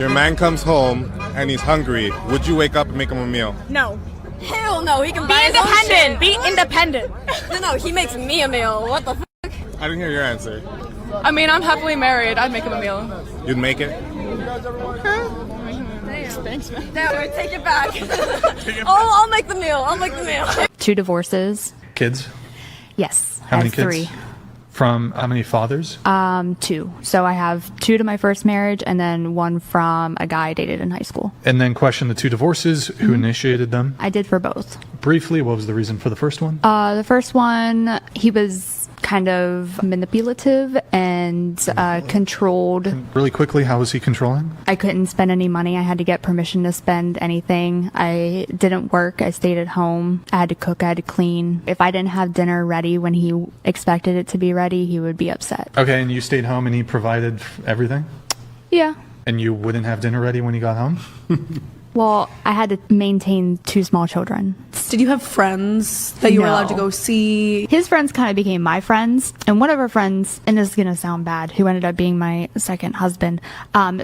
Your man comes home and he's hungry. Would you wake up and make him a meal? No. Hell no, he can Be buy his own independent. shit. Be independent. No, he makes me a meal. What the fuck? I didn't hear your answer. I mean, I'm happily married. I'd make him a meal. You'd make it? Thanks, man. Damn, take it back. I'll make the meal. I'll make the meal. 2 divorces. Kids? Yes. How I many have kids? 3. From how many fathers? 2. So I have 2 to my first marriage and then 1 from a guy I dated in high school. And then question the 2 divorces. Who initiated them? I did for both. Briefly, what was the reason for the first one? The first one, he was kind of manipulative and controlled. Really quickly, how was he controlling? I couldn't spend any money. I had to get permission to spend anything. I didn't work. I stayed at home. I had to cook. I had to clean. If I didn't have dinner ready when he expected it to be ready, he would be upset. Okay, and you stayed home and he provided everything? Yeah. And you wouldn't have dinner ready when he got home? Well, I had to maintain 2 small children. Did you have friends that you were No. allowed to go see? His friends kind of became my friends, and one of our friends, and this is going to sound bad, who ended up being my second husband,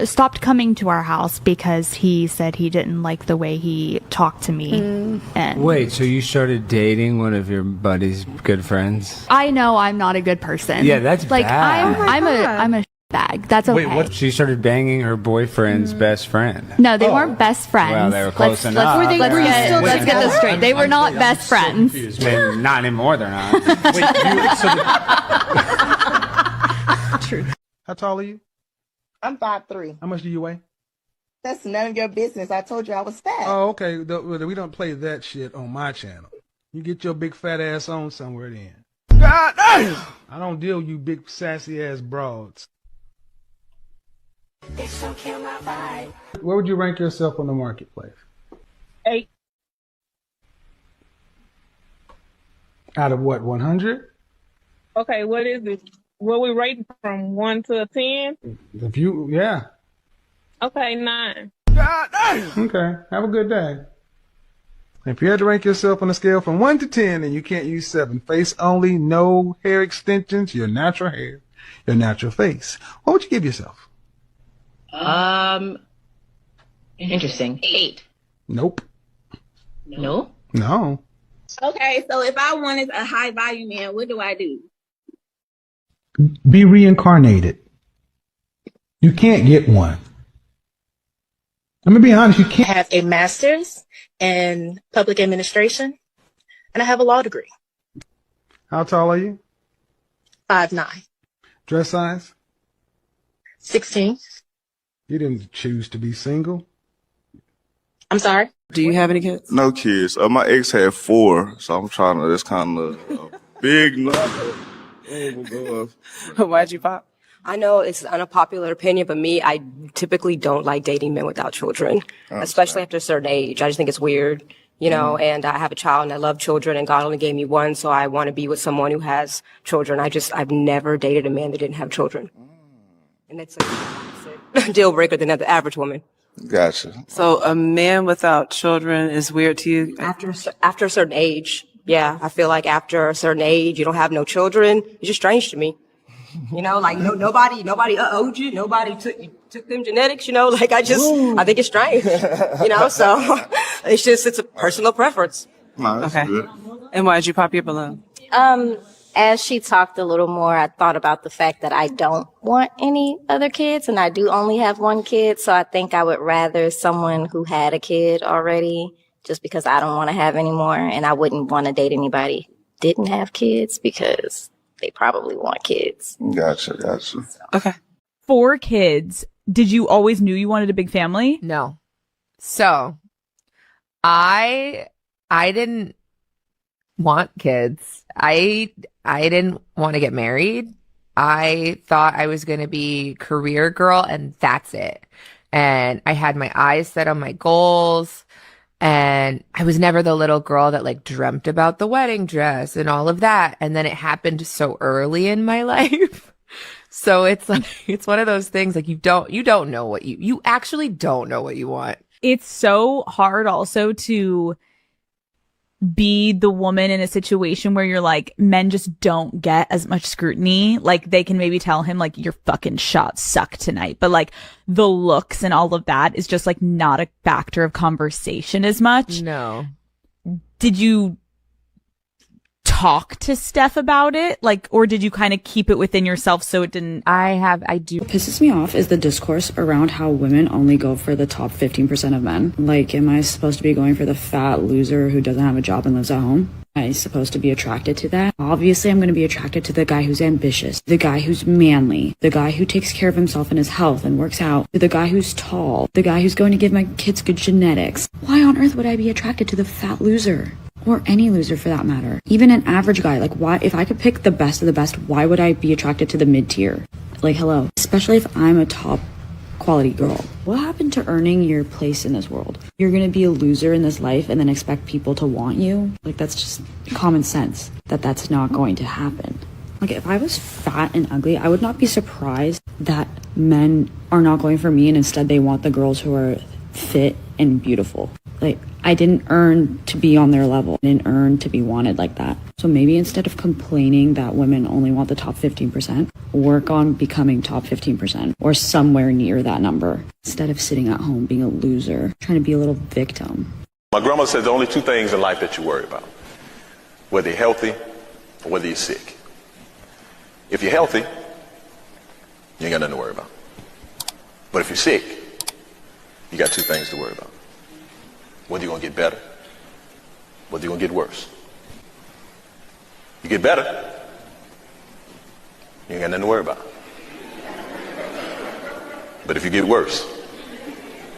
stopped coming to our house because he said he didn't like the way he talked to me. And Wait, so you started dating one of your buddy's good friends? I know I'm not a good person. Yeah, that's like bad. I'm a bag. That's okay. Wait, what? She started banging her boyfriend's best friend. No, they weren't best friends. Well, they were close enough. Let's, Were they- let's were you get, still let's get this straight. They were not best friends. Maybe not anymore, they're not. Wait, How tall are you? I'm 5'3". How much do you weigh? That's none of your business. I told you I was fat. Oh, okay. We don't play that shit on my channel. You get your big fat ass on somewhere then. God damn! I don't deal with you big sassy ass broads. Where would you rank yourself on the marketplace? 8. Out of what, 100? Okay, what is it? What we rating from 1 to 10? If you, yeah. Okay, 9. God damn! Okay, have a good day. If you had to rank yourself on a scale from 1 to 10 and you can't use 7, face only, no hair extensions, your natural hair, your natural face, what would you give yourself? Interesting. 8. Nope. No? No. Okay, so if I wanted a high value man, what do I do? Be reincarnated. You can't get one. I'm gonna be honest, you I can't. have a master's in public administration, and I have a law degree. How tall are you? 5'9". Dress size? 16. You didn't choose to be single. I'm sorry? Do you have any kids? No kids. My ex had 4, so I'm trying to. That's kind of a big number. Oh my God. Why'd you pop? I know it's an unpopular opinion, but me, I typically don't like dating men without children, especially after a certain age. I just think it's weird, you know, and I have a child and I love children and God only gave me one, so I want to be with someone who has children. I've never dated a man that didn't have children. And it's a deal breaker than the average woman. Gotcha. So a man without children is weird to you? After a certain age, yeah, I feel like after a certain age, you don't have no children. It's just strange to me. You know, like nobody owed you. Nobody took them genetics. You know, like I think it's strange. You know, so it's a personal preference. No, that's good. And why'd you pop your balloon? As she talked a little more, I thought about the fact that I don't want any other kids, and I do only have 1 kid, so I think I would rather someone who had a kid already, just because I don't want to have any more, and I wouldn't want to date anybody who didn't have kids, because they probably want kids. Gotcha. Okay. 4 kids. Did you always knew you wanted a big family? No. So I didn't want kids. I didn't want to get married. I thought I was going to be career girl and that's it. And I had my eyes set on my goals. And I was never the little girl that like dreamt about the wedding dress and all of that. And then it happened so early in my life. So it's like, it's one of those things like you don't know what you actually don't know what you want. It's so hard also to be the woman in a situation where you're like, men just don't get as much scrutiny. Like, they can maybe tell him, like, your fucking shots suck tonight. But, like, the looks and all of that is just, like, not a factor of conversation as much. No. Did you talk to Steph about it? Like, or did you kind of keep it within yourself so it didn't? What pisses me off is the discourse around how women only go for the top 15% of men. Like, am I supposed to be going for the fat loser who doesn't have a job and lives at home? Am I supposed to be attracted to that? Obviously, I'm going to be attracted to the guy who's ambitious, the guy who's manly, the guy who takes care of himself and his health and works out, the guy who's tall, the guy who's going to give my kids good genetics. Why on earth would I be attracted to the fat loser? Or any loser for that matter. Even an average guy. Like, why, if I could pick the best of the best, why would I be attracted to the mid-tier? Like, hello. Especially if I'm a top quality girl. What happened to earning your place in this world? You're gonna be a loser in this life and then expect people to want you? Like, that's just common sense that that's not going to happen. Like, if I was fat and ugly, I would not be surprised that men are not going for me and instead they want the girls who are fit and beautiful. Like, I didn't earn to be on their level. I didn't earn to be wanted like that. So maybe instead of complaining that women only want the top 15%, work on becoming top 15% or somewhere near that number instead of sitting at home being a loser, trying to be a little victim. My grandmother says there are only two things in life that you worry about, whether you're healthy or whether you're sick. If you're healthy, you ain't got nothing to worry about. But if you're sick, you got two things to worry about. Whether you're going to get better, whether you're going to get worse. You get better, you ain't got nothing to worry about. But if you get worse,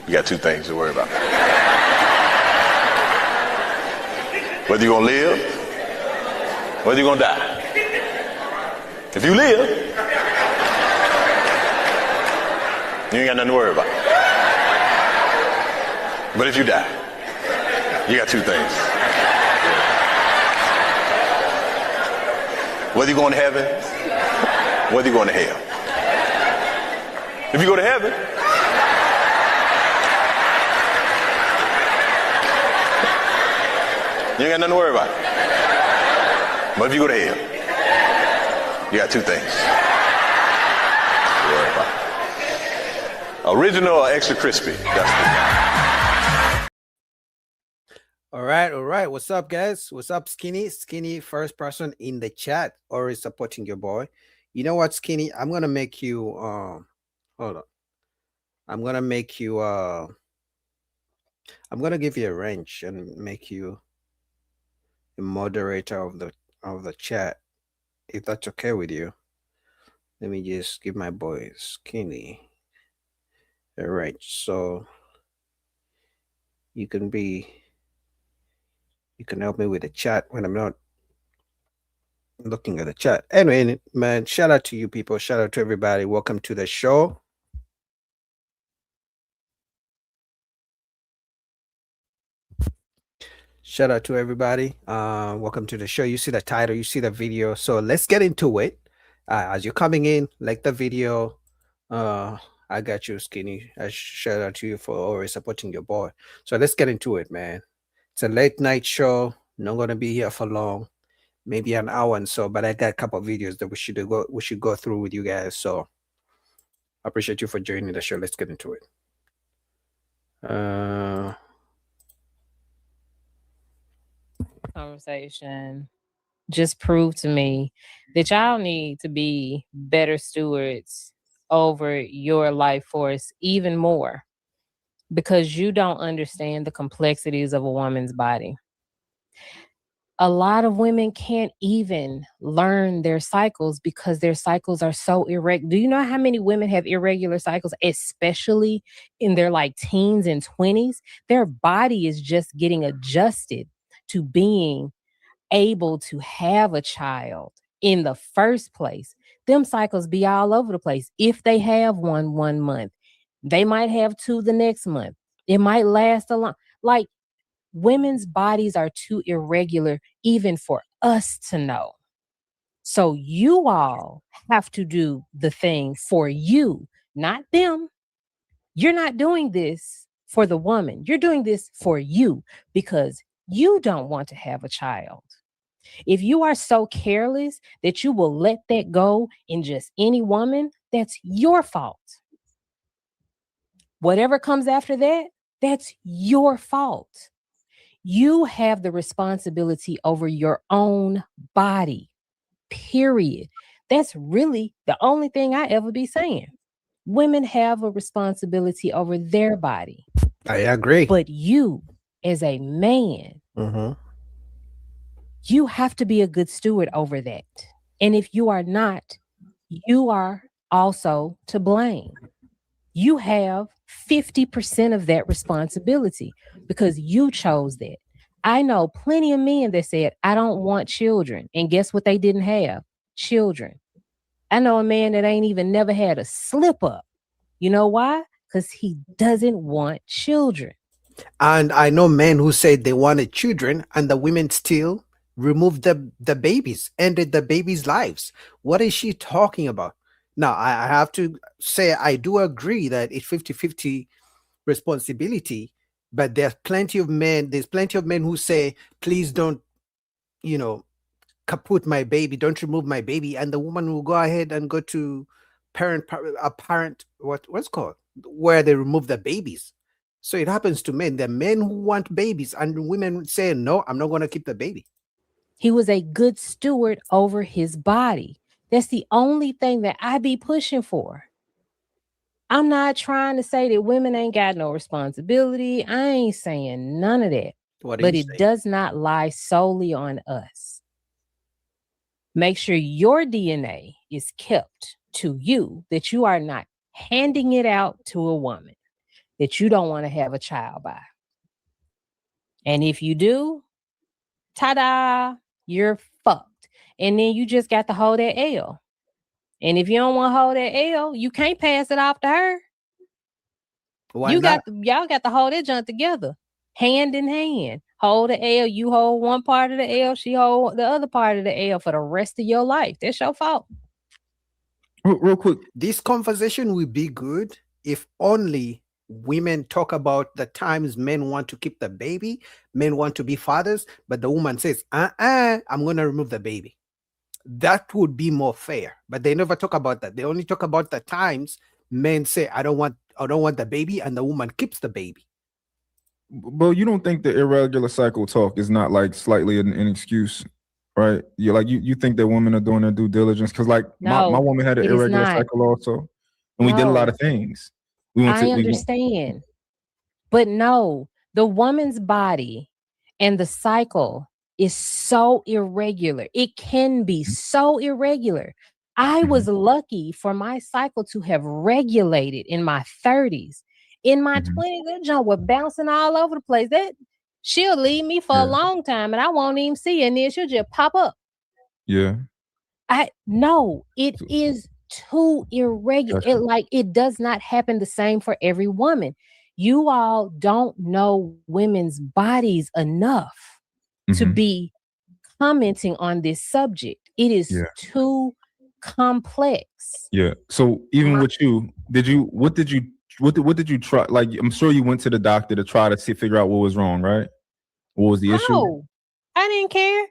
you got two things to worry about. Whether you're going to live, whether you're going to die. If you live, you ain't got nothing to worry about. But if you die, you got two things. Whether you're going to heaven, whether you're going to hell. If you go to heaven, you ain't got nothing to worry about. But if you go to hell, you got two things to worry about. Original or extra crispy? That's the All right. What's up, guys? What's up, Skinny? Skinny, first person in the chat, or is supporting your boy. You know what, Skinny? I'm gonna make you. Hold on. I'm gonna make you. I'm gonna give you a wrench and make you the moderator of the chat, if that's okay with you. Let me just give my boy Skinny a wrench, so you can help me with the chat when I'm not looking at the chat. Anyway, man, shout out to you people. Shout out to everybody. Welcome to the show. Shout out to everybody. Welcome to the show. You see the title, you see the video. So let's get into it. As you're coming in, like the video. I got you, Skinny. I shout out to you for always supporting your boy. So let's get into it, man. It's a late night show. Not gonna be here for long, maybe an hour and so. But I got a couple of videos that we should go through with you guys. So I appreciate you for joining the show. Let's get into it. Conversation just proved to me that y'all need to be better stewards over your life force even more, because you don't understand the complexities of a woman's body. A lot of women can't even learn their cycles because their cycles are so irregular. Do you know how many women have irregular cycles, especially in their like teens and 20s? Their body is just getting adjusted to being able to have a child in the first place. Them cycles be all over the place. If they have one month, they might have two the next month. It might last a long. Like, women's bodies are too irregular even for us to know. So you all have to do the thing for you, not them. You're not doing this for the woman. You're doing this for you because you don't want to have a child. If you are so careless that you will let that go in just any woman, that's your fault. Whatever comes after that, that's your fault. You have the responsibility over your own body, period. That's really the only thing I ever be saying. Women have a responsibility over their body. I agree. But you, as a man, you have to be a good steward over that. And if you are not, you are also to blame. You have 50% of that responsibility because you chose that. I know plenty of men that said, I don't want children. And guess what they didn't have? Children. I know a man that ain't even never had a slip up. You know why? Because he doesn't want children. And I know men who said they wanted children and the women still removed the babies, ended the babies' lives. What is she talking about? Now, I have to say, I do agree that it's 50-50 responsibility, but there's plenty of men who say, please don't, kaput my baby, don't remove my baby. And the woman will go ahead and go to what's called, where they remove the babies. So it happens to men. There are men who want babies and women say, no, I'm not going to keep the baby. He was a good steward over his body. That's the only thing that I be pushing for. I'm not trying to say that women ain't got no responsibility. I ain't saying none of that. But it does not lie solely on us. Make sure your DNA is kept to you, that you are not handing it out to a woman that you don't want to have a child by. And if you do, ta-da, you're fucked. And then you just got to hold that L. And if you don't want to hold that L, you can't pass it off to her. Y'all got to hold that junk together, hand in hand. Hold the L. You hold one part of the L. She hold the other part of the L for the rest of your life. That's your fault. Real quick, this conversation will be good if only women talk about the times men want to keep the baby, men want to be fathers, but the woman says, I'm going to remove the baby. That would be more fair. But they never talk about that. They only talk about the times men say, I don't want the baby, and the woman keeps the baby. But you don't think the irregular cycle talk is not like slightly an excuse, right? You think that women are doing their due diligence? Because my woman had an irregular cycle also, and we did a lot of things. I understand. But no, the woman's body and the cycle is so irregular. It can be so irregular. I was lucky for my cycle to have regulated in my 30s. In my 20s, that junk was bouncing all over the place. That she'll leave me for a long time and I won't even see it, and then she'll just pop up. Yeah. It is too irregular. It does not happen the same for every woman. You all don't know women's bodies enough to be commenting on this subject. It is too complex. Yeah. So even with you, what did you try? Like, I'm sure you went to the doctor to try to figure out what was wrong, right? What was the issue? No, I didn't care.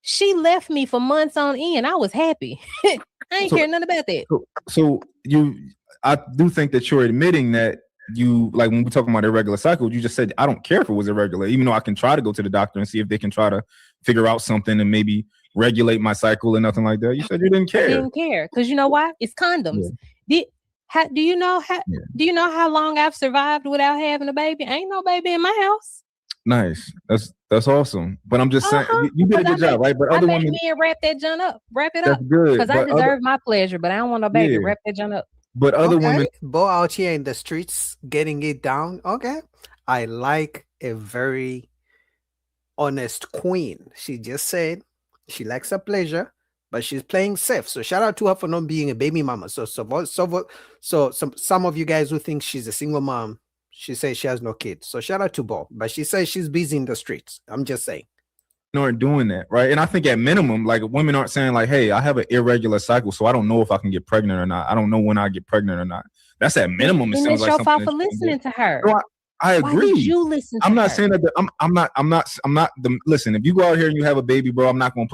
She left me for months on end. I was happy. I ain't care nothing about that. So I do think that you're admitting that you, like, when we're talking about irregular cycle, you just said, I don't care if it was irregular, even though I can try to go to the doctor and see if they can try to figure out something and maybe regulate my cycle or nothing like that. You said you didn't care. I didn't care because you know why? It's condoms. Yeah. Do you know how long I've survived without having a baby? Ain't no baby in my house. Nice. That's awesome. But I'm just saying, you did a good job, right? But other women, wrap that junk up. Wrap it that's up. good. Because I deserve my pleasure, but I don't want no baby. Yeah. Wrap that junk up. But other women, Bo out here in the streets getting it down. Okay, I like a very honest queen. She just said she likes her pleasure, but she's playing safe. So shout out to her for not being a baby mama. So some of you guys who think she's a single mom, she says she has no kids. So shout out to Bo, but she says she's busy in the streets. I'm just saying. aren't doing that, right? And I think at minimum, like, women aren't saying like, hey, I have an irregular cycle, so I don't know if I can get pregnant or not. I don't know when I get pregnant or not. That's at minimum. It and sounds it's like your fault something for listening to her. No, I Why agree. did you listen to I'm not her? saying that I'm not listen, if you go out here and you have a baby, bro, I'm not gonna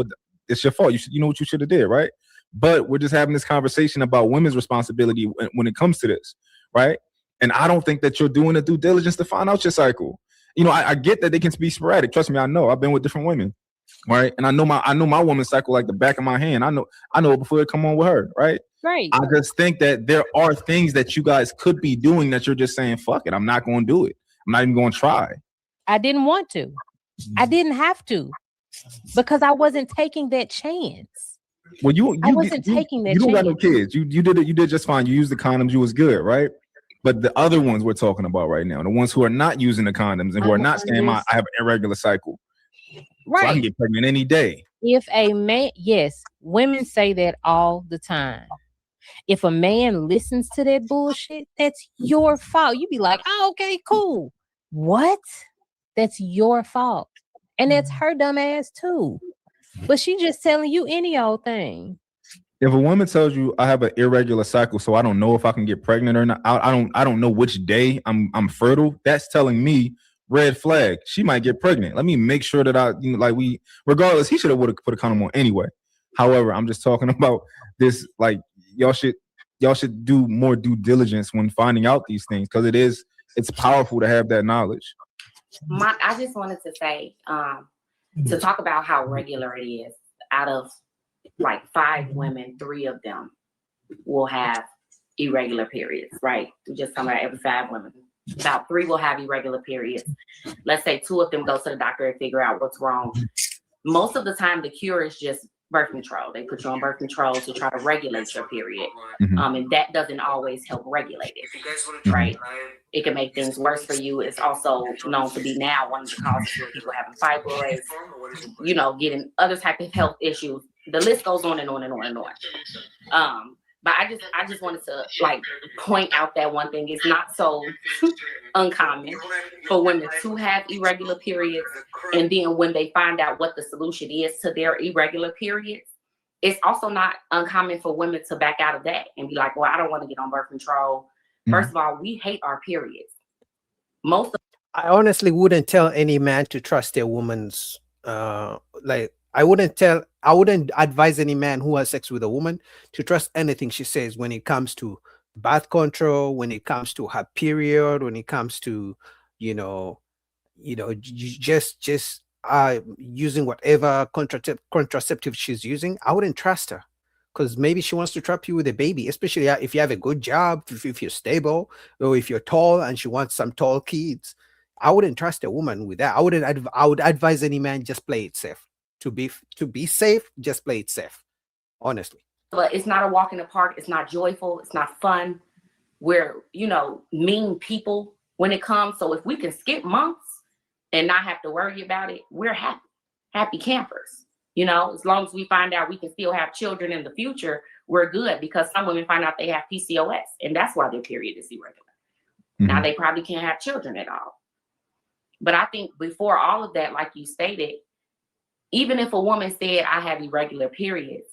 it's your fault. You know what you should have did, right? But we're just having this conversation about women's responsibility when it comes to this, right? And I don't think that you're doing the due diligence to find out your cycle. You know, I get that they can be sporadic. Trust me, I know. I've been with different women, right? And I know my woman's cycle like the back of my hand. I know it before it come on with her, right? Right. I just think that there are things that you guys could be doing that you're just saying, fuck it, I'm not going to do it. I'm not even going to try. I didn't want to. I didn't have to because I wasn't taking that chance. Well, I wasn't taking that You don't got no chance. kids. You did just fine. You used the condoms. You was good, right? But the other ones we're talking about right now, the ones who are not using the condoms and who are not saying I have an irregular cycle, so I can Right. get pregnant any day. If a man, yes, women say that all the time. If a man listens to that bullshit, that's your fault. You be like, oh, okay, cool. What? That's your fault. And that's her dumb ass too. But she just telling you any old thing. If a woman tells you I have an irregular cycle, so I don't know if I can get pregnant or not, I don't know which day I'm fertile. That's telling me red flag. She might get pregnant. Let me make sure that regardless, he should have put a condom on anyway. However, I'm just talking about this. Like y'all should do more due diligence when finding out these things because it's powerful to have that knowledge. I just wanted to say to talk about how regular it is. Out of like 5 women, 3 of them will have irregular periods, right? We're just talking about every 5 women. About 3 will have irregular periods. Let's say 2 of them go to the doctor and figure out what's wrong. Most of the time, the cure is just birth control. They put you on birth control to try to regulate your period. And that doesn't always help regulate it, right? It can make things worse for you. It's also known to be now one of the causes of people having fibroids, getting other type of health issues. The list goes on and on and on and on. But I just wanted to point out that one thing. It's not so uncommon for women to have irregular periods. And then when they find out what the solution is to their irregular periods, it's also not uncommon for women to back out of that and be like, well, I don't want to get on birth control. First of all, we hate our periods. I honestly wouldn't tell any man to trust a woman's I wouldn't advise any man who has sex with a woman to trust anything she says when it comes to birth control, when it comes to her period, when it comes to, just using whatever contraceptive she's using. I wouldn't trust her because maybe she wants to trap you with a baby, especially if you have a good job, if you're stable, or if you're tall and she wants some tall kids. I wouldn't trust a woman with that. I would advise any man just play it safe. To be safe, just play it safe. Honestly. But it's not a walk in the park. It's not joyful. It's not fun. We're, mean people when it comes. So if we can skip months and not have to worry about it, we're happy campers. As long as we find out we can still have children in the future, we're good, because some women find out they have PCOS and that's why their period is irregular. Now they probably can't have children at all. But I think before all of that, like you stated, even if a woman said I have irregular periods,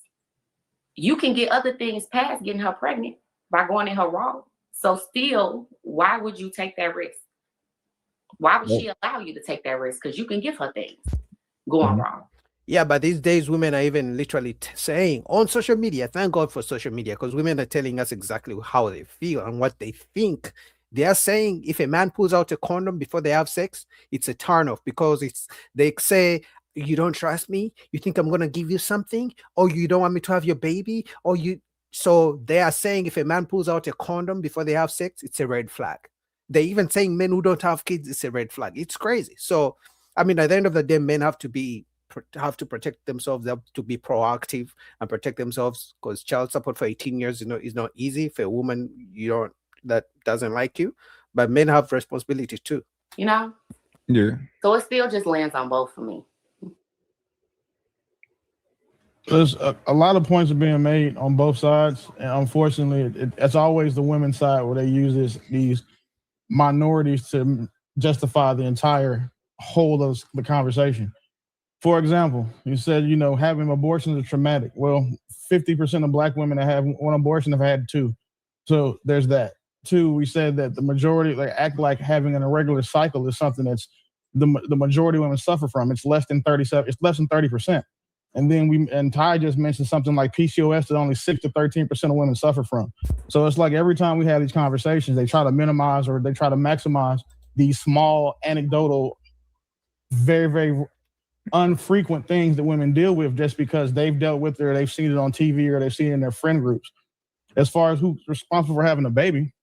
you can get other things past getting her pregnant by going in her raw. So still, why would you take that risk? Why would she allow you to take that risk? Because you can give her things going wrong. Yeah, but these days women are even literally saying on social media, thank God for social media, because women are telling us exactly how they feel and what they think. They are saying if a man pulls out a condom before they have sex, it's a turn off because they say, you don't trust me? You think I'm going to give you something? Or you don't want me to have your baby? So they are saying if a man pulls out a condom before they have sex, it's a red flag. They're even saying men who don't have kids, it's a red flag. It's crazy. So, at the end of the day, men have to protect themselves. They have to be proactive and protect themselves, because child support for 18 years is not easy for a woman that doesn't like you. But men have responsibility too. Yeah. So it still just lands on both for me. There's a lot of points are being made on both sides, and unfortunately, it's always the women's side where they use these minorities to justify the entire whole of the conversation. For example, you said, having abortions is traumatic. Well, 50% of Black women that have one abortion have had 2. So there's that. two, we said that the majority like act like having an irregular cycle is something that's the majority of women suffer from. It's less than 37. It's less than 30%. And then Ty just mentioned something like PCOS that only 6 to 13% of women suffer from. So it's like every time we have these conversations, they try to minimize or they try to maximize these small anecdotal, very, very unfrequent things that women deal with just because they've dealt with it or they've seen it on TV or they've seen it in their friend groups. As far as who's responsible for having a baby,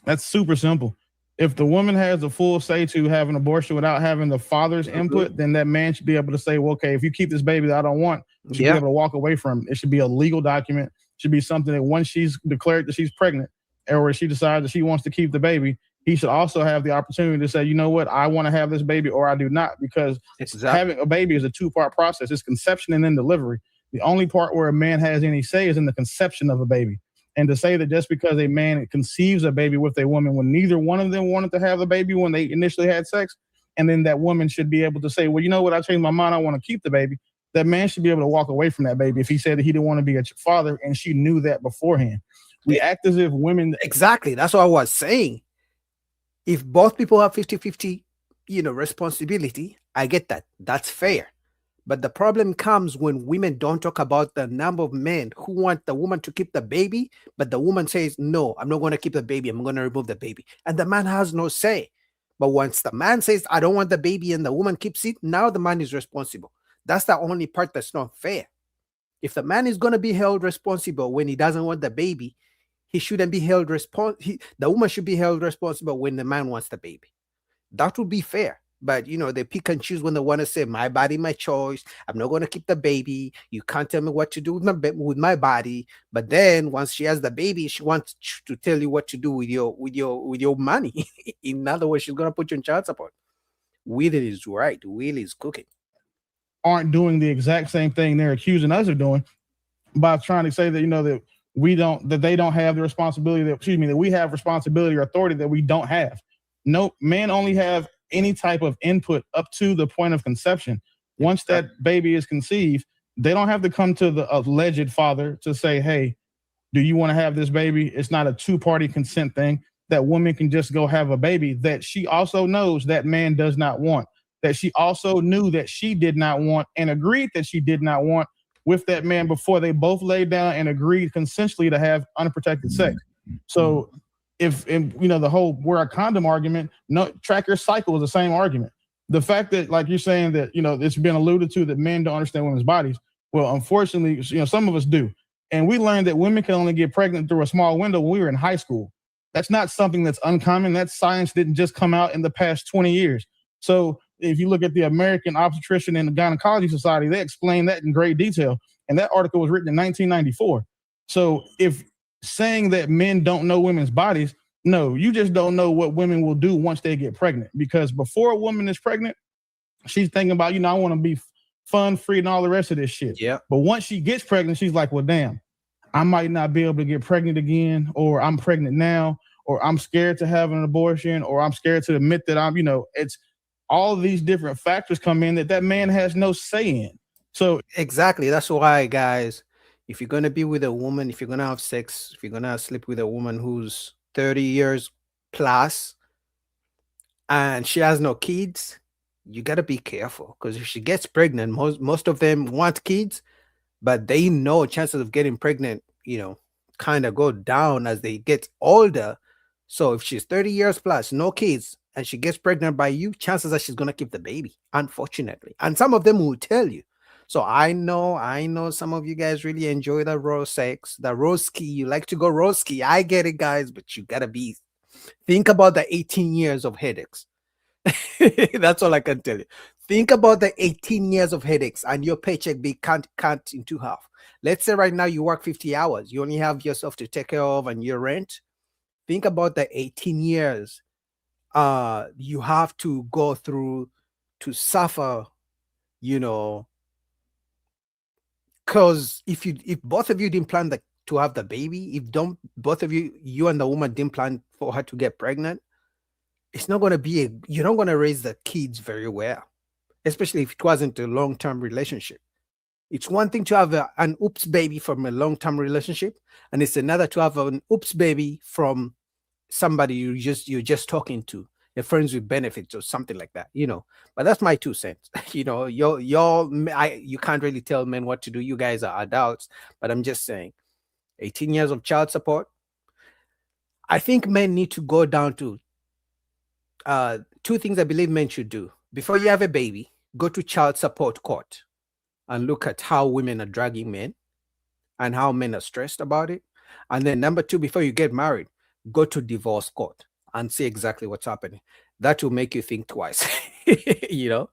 that's super simple. If the woman has a full say to have an abortion without having the father's input, then that man should be able to say, well, okay, if you keep this baby that I don't want, you should be able to walk away from it. It should be a legal document. It should be something that once she's declared that she's pregnant or she decides that she wants to keep the baby, he should also have the opportunity to say, you know what, I want to have this baby or I do not, because having a baby is a two-part process. It's conception and then delivery. The only part where a man has any say is in the conception of a baby. And to say that just because a man conceives a baby with a woman when neither one of them wanted to have the baby when they initially had sex, and then that woman should be able to say, well, you know what, I changed my mind, I want to keep the baby. That man should be able to walk away from that baby if he said that he didn't want to be a father and she knew that beforehand. We act as if women... Exactly. That's what I was saying. If both people have 50-50, responsibility, I get that. That's fair. But the problem comes when women don't talk about the number of men who want the woman to keep the baby, but the woman says, no, I'm not going to keep the baby. I'm going to remove the baby. And the man has no say. But once the man says, I don't want the baby, and the woman keeps it, now the man is responsible. That's the only part that's not fair. If the man is going to be held responsible when he doesn't want the baby, he shouldn't be held responsible. The woman should be held responsible when the man wants the baby. That would be fair. But, they pick and choose when they want to say, my body, my choice. I'm not going to keep the baby. You can't tell me what to do with my body. But then once she has the baby, she wants to tell you what to do with your money. In other words, she's going to put you in child support. Willie is right. Willie is cooking. Aren't doing the exact same thing they're accusing us of doing by trying to say that, that they don't have the responsibility that we have responsibility or authority that we don't have. No, men only have any type of input up to the point of conception. Once that baby is conceived, they don't have to come to the alleged father to say, hey, do you want to have this baby? It's not a two-party consent thing. That woman can just go have a baby that she also knows that man does not want, that she also knew that she did not want and agreed that she did not want with that man before they both laid down and agreed consensually to have unprotected sex. So if the whole wear a condom argument, no, track your cycle is the same argument. The fact that, like you're saying that, it's been alluded to that men don't understand women's bodies. Well, unfortunately, some of us do. And we learned that women can only get pregnant through a small window when we were in high school. That's not something that's uncommon. That science didn't just come out in the past 20 years. So if you look at the American Obstetrician and Gynecology Society, they explain that in great detail. And that article was written in 1994. So if saying that men don't know women's bodies, no, you just don't know what women will do once they get pregnant. Because before a woman is pregnant, she's thinking about, I want to be fun, free, and all the rest of this shit. Yeah. But once she gets pregnant, she's like, well, damn, I might not be able to get pregnant again, or I'm pregnant now, or I'm scared to have an abortion, or I'm scared to admit that I'm, it's all of these different factors come in that man has no say in. So exactly. That's why, guys, if you're going to be with a woman, if you're going to have sex, if you're going to sleep with a woman who's 30 years plus and she has no kids, you got to be careful, because if she gets pregnant, most of them want kids, but they know chances of getting pregnant, kind of go down as they get older. So if she's 30 years plus, no kids, and she gets pregnant by you, chances are she's going to keep the baby, unfortunately. And some of them will tell you. So I know some of you guys really enjoy the raw sex, the roski. You like to go roski. I get it, guys, but you gotta think about the 18 years of headaches. That's all I can tell you. Think about the 18 years of headaches and your paycheck be cut into half. Let's say right now you work 50 hours. You only have yourself to take care of and your rent. Think about the 18 years you have to go through to suffer, because if both of you didn't plan to have the baby, both of you and the woman didn't plan for her to get pregnant, it's not going to be you're not going to raise the kids very well, especially if it wasn't a long-term relationship. It's one thing to have an oops baby from a long-term relationship, and it's another to have an oops baby from somebody you're just talking to, a friends with benefits or something like that, you know. But that's my 2 cents. You know, you can't really tell men what to do. You guys are adults, but I'm just saying, 18 years of child support. I think men need to go down to 2 things I believe men should do. Before you have a baby, go to child support court and look at how women are dragging men and how men are stressed about it. And then number 2, before you get married, go to divorce court and see exactly what's happening. That will make you think twice. You know.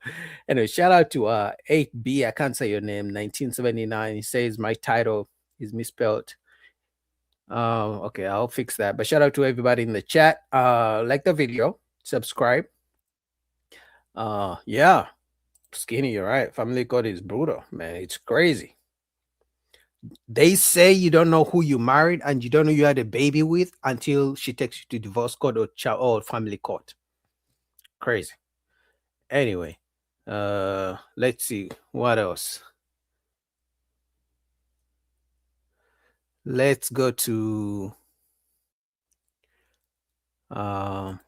Anyway, shout out to 8B. I can't say your name. 1979. He says my title is misspelled. Okay, I'll fix that. But shout out to everybody in the chat. Like the video, subscribe. Yeah, Skinny, you're right. Family court is brutal, man. It's crazy. They say you don't know who you married and you don't know you had a baby with until she takes you to divorce court or family court. Crazy. Anyway, let's see what else. Let's go to all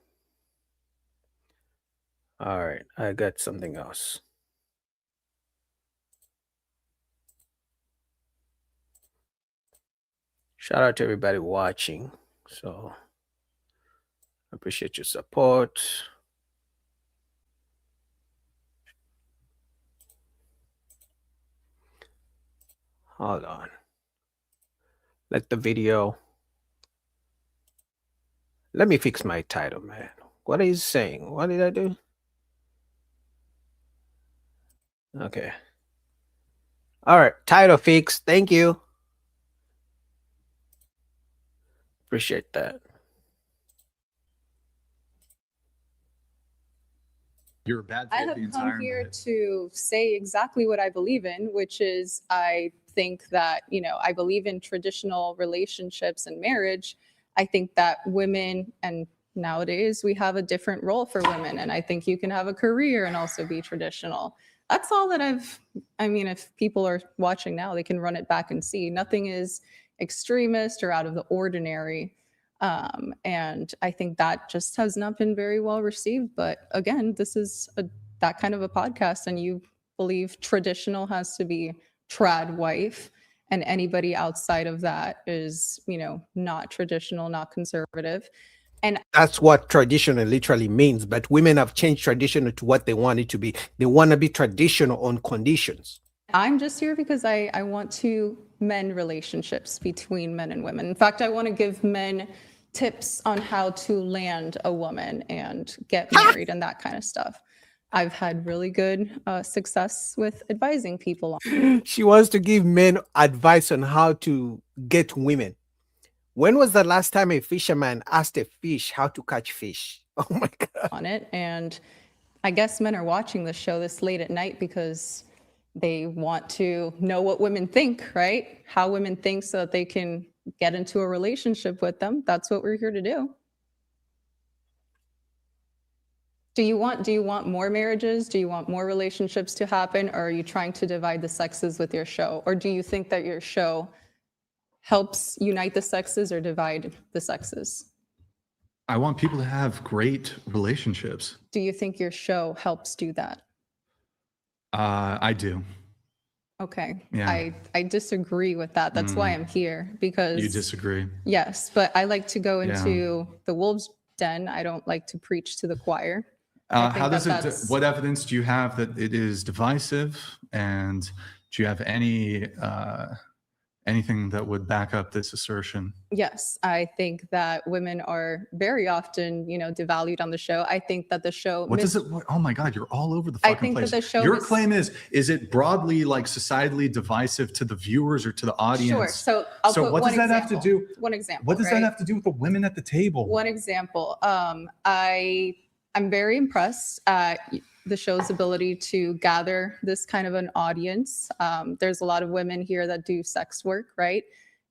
right, I got something else. Shout out to everybody watching. So I appreciate your support. Hold on. Like the video. Let me fix my title, man. What are you saying? What did I do? Okay. All right. Title fix. Thank you. Appreciate that. You're a bad I fit have the come entire here minute. to say exactly what I believe in, which is I think that, you know, I believe in traditional relationships and marriage. I think that women, and nowadays we have a different role for women, and I think you can have a career and also be traditional. That's all that I mean, if people are watching now, they can run it back and see. Nothing is extremist or out of the ordinary. And I think that just has not been very well received. But again, this is that kind of a podcast, and you believe traditional has to be trad wife, and anybody outside of that is, you know, not traditional, not conservative. And That's what traditional literally means. But women have changed traditional to what they want it to be. They want to be traditional on conditions. I'm just here because I want to mend relationships between men and women. In fact, I want to give men tips on how to land a woman and get married and that kind of stuff. I've had really good success with advising people on. She wants to give men advice on how to get women. When was the last time a fisherman asked a fish how to catch fish? Oh my God. On it. And I guess men are watching this show this late at night because they want to know what women think, right? How women think so that they can get into a relationship with them. That's what we're here to do. Do you want more marriages? Do you want more relationships to happen? Or are you trying to divide the sexes with your show? Or do you think that your show helps unite the sexes or divide the sexes? I want people to have great relationships. Do you think your show helps do that? I do. Okay. Yeah. I disagree with that. That's why I'm here, because You disagree. yes, but I like to go Yeah. into the wolves' den. I don't like to preach to the choir. I think How does that it? that's- What evidence do you have that it is divisive? And do you have anything that would back up this assertion? Yes, I think that women are very often, you know, devalued on the show. I think that the show. What does it? Oh my God, you're all over the I fucking think that place. the show Your mis- claim is it broadly like societally divisive to the viewers or to the audience? Sure. So I'll put what one does that have to example. do? One example. What does right? that have to do with the women at the table? One example. I'm very impressed at the show's ability to gather this kind of an audience. There's a lot of women here that do sex work, right?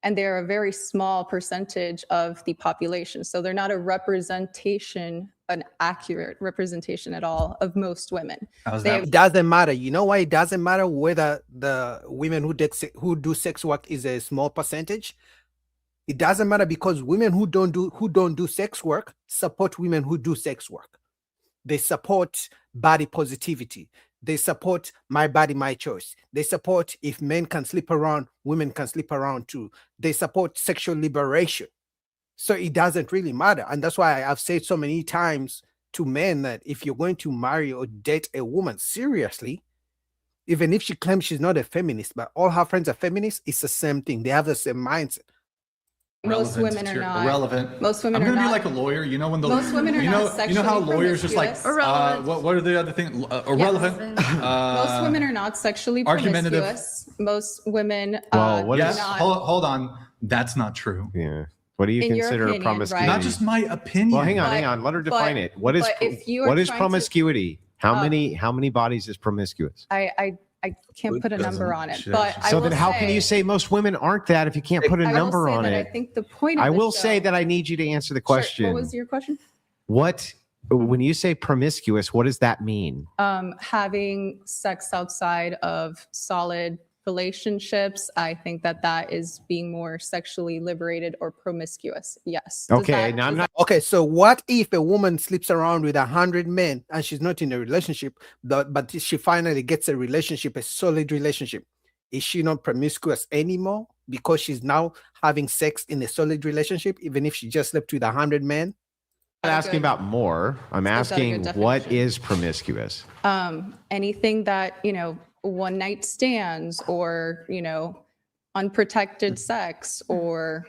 And they're a very small percentage of the population. So they're not a representation, an accurate representation at all of most women. It doesn't matter. You know why it doesn't matter whether the women who do sex work is a small percentage? It doesn't matter because women who don't do sex work support women who do sex work. They support body positivity. They support my body, my choice. They support if men can sleep around, women can sleep around too. They support sexual liberation. So it doesn't really matter. And that's why I've said so many times to men that if you're going to marry or date a woman seriously, even if she claims she's not a feminist, but all her friends are feminists, it's the same thing. They have the same mindset. Most women are not. Irrelevant. Most women I'm are gonna not. be like a lawyer. You know when the Most women are you not know how sexually lawyers just like promiscuous. what are the other things? Irrelevant. Most women are not sexually argumentative. promiscuous. Most women. Well, what yes. is- Hold on. That's not true. Yeah. What do you In your consider opinion, promiscuity? right? Not just my opinion. Well, hang But- on. Let her define it. What is but if you are what is trying to- promiscuity? How many bodies is promiscuous? I can't put a number on it, Shit. but I So will then, how can say- you say most women aren't that if you can't put a I will number say on that it? I think the point. Of I the will show- say that I need you to answer the Sure. question. What was your question? What when you say promiscuous, what does that mean? Having sex outside of solid relationships, I think that is being more sexually liberated or promiscuous. Yes. Does Okay, that- now I'm does not. Okay, so what if a woman sleeps around with 100 men and she's not in a relationship, but she finally gets a relationship, a solid relationship? Is she not promiscuous anymore because she's now having sex in a solid relationship, even if she just slept with 100 men? I'm not asking about more. I'm Is that a good asking what definition? is promiscuous. Anything that, one night stands or, unprotected sex or,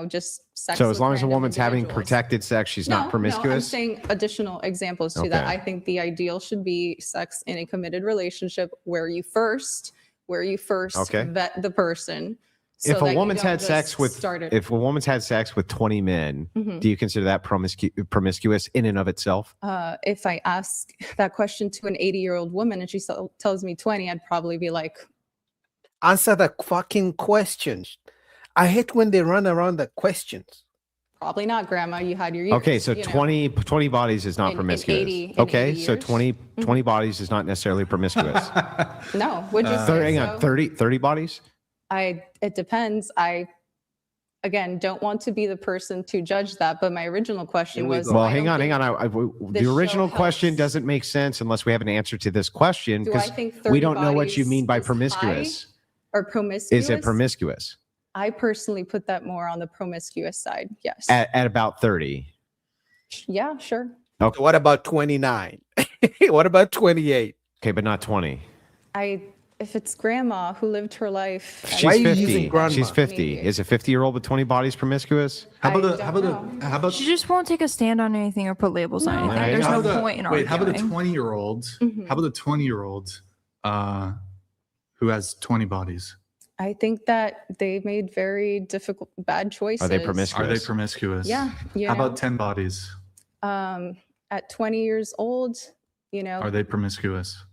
just sex. So as with long as a random woman's having individuals. protected sex, she's not No, I'm promiscuous. saying additional examples to that. Okay. I think the ideal should be sex in a committed relationship where you first Okay. vet the person. so If that a you woman's don't had just sex with start it. if a woman's had sex with 20 men, Mhm. do you consider that promiscuous in and of itself? If I ask that question to an 80-year-old woman and she tells me 20, I'd probably be like, Answer the fucking questions. I hate when they run around the questions. probably not, Grandma. You had your years. Okay, so 20 bodies is not In promiscuous. 80 in okay, 80 so years. 20 bodies is not necessarily promiscuous. No, would you say Hang on, so? 30 bodies? It depends. I again don't want to be the person to judge that, but my original question was Well, I hang don't on. think The this original show question doesn't make sense unless we have an answer to this question Do I because think we 30 don't know what you bodies mean by is promiscuous. or promiscuous. Is it promiscuous? I personally put that more on the promiscuous side. Yes. At about 30. Yeah, sure. Okay. What about 29? What about 28? Okay, but not 20. If it's grandma who lived her life. She's Why are you 50. using grandma? She's 50. Is a 50-year-old with 20 bodies promiscuous? How about She just won't take a stand on anything or put labels on anything. I There's know. no point in arguing. How about a 20-year-old? Mhm. How about a 20-year-old who has 20 bodies? I think that they made very difficult, bad choices. Are they promiscuous? Yeah. How about 10 bodies? At 20 years old, Are they promiscuous?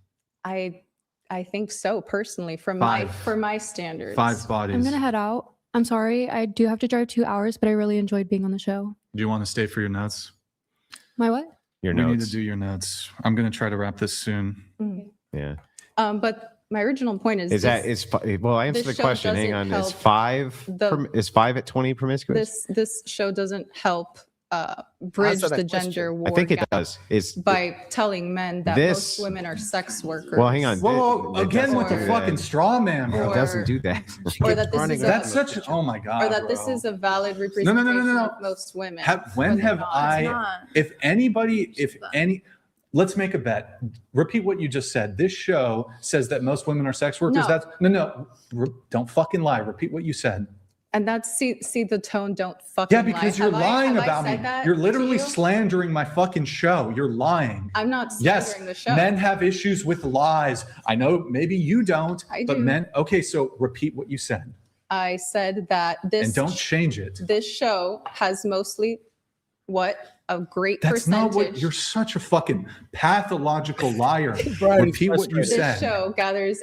I think so personally for my standards. 5 bodies. I'm gonna head out. I'm sorry. I do have to drive 2 hours, but I really enjoyed being on the show. Do you want to stay for your notes? My what? We need to do your notes. I'm going to try to wrap this soon. Mhm. Yeah. But my original point is Well, I answered this the show question. Hang doesn't on. Is help 5 at 20 promiscuous? this show doesn't help bridge Answer that the gender question. war I think it gap does. It's by telling men that This- most women are sex workers. Well, hang on. Whoa, It again doesn't with the do fucking that. straw man, bro. It doesn't do that. Or that this is a- That's such. Oh my god. or that this bro. is a valid No, representation no. of most women. When have not. I? It's not. If anybody, let's make a bet. Repeat what you just said. This show says that most women are sex workers. No. That's no. Don't fucking lie. Repeat what you said. And that's see the tone. Don't fucking Yeah, because lie. you're lying have I about me. said that You're to literally you? slandering my fucking show. You're lying. I'm not Yes, slandering the show. men have issues with lies. I know maybe you don't, I but do. men. Okay, so repeat what you said I said that this and don't change it. this show has mostly a great That's percentage. not what you're such a fucking pathological liar. Brian, Repeat what you This said. show gathers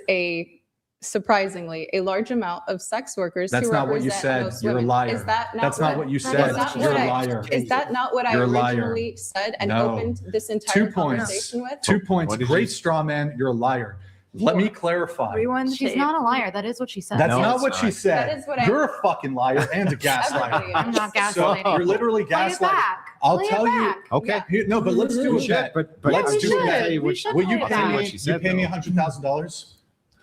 surprisingly a large amount of sex workers. That's who not what you represent said. most You're a women. liar. Is that not That's not what you that said. is not You're what a I- liar. Is that not what You're a I liar. originally said and No. opened this entire 2 points. conversation with? 2 points. What did Great you- straw man. You're a liar. Let me clarify. She's not a liar. That is what she said. That's not what she said. That is what You're a fucking liar and a gaslighter. I'm not So gaslighting. you're literally Play it gaslighting. back. I'll Play it tell you. back. Okay. Here, no, but let's do a bet. But let's we do should. a bet. We should Will you play it pay back. me? What she said, You pay me though. $100,000?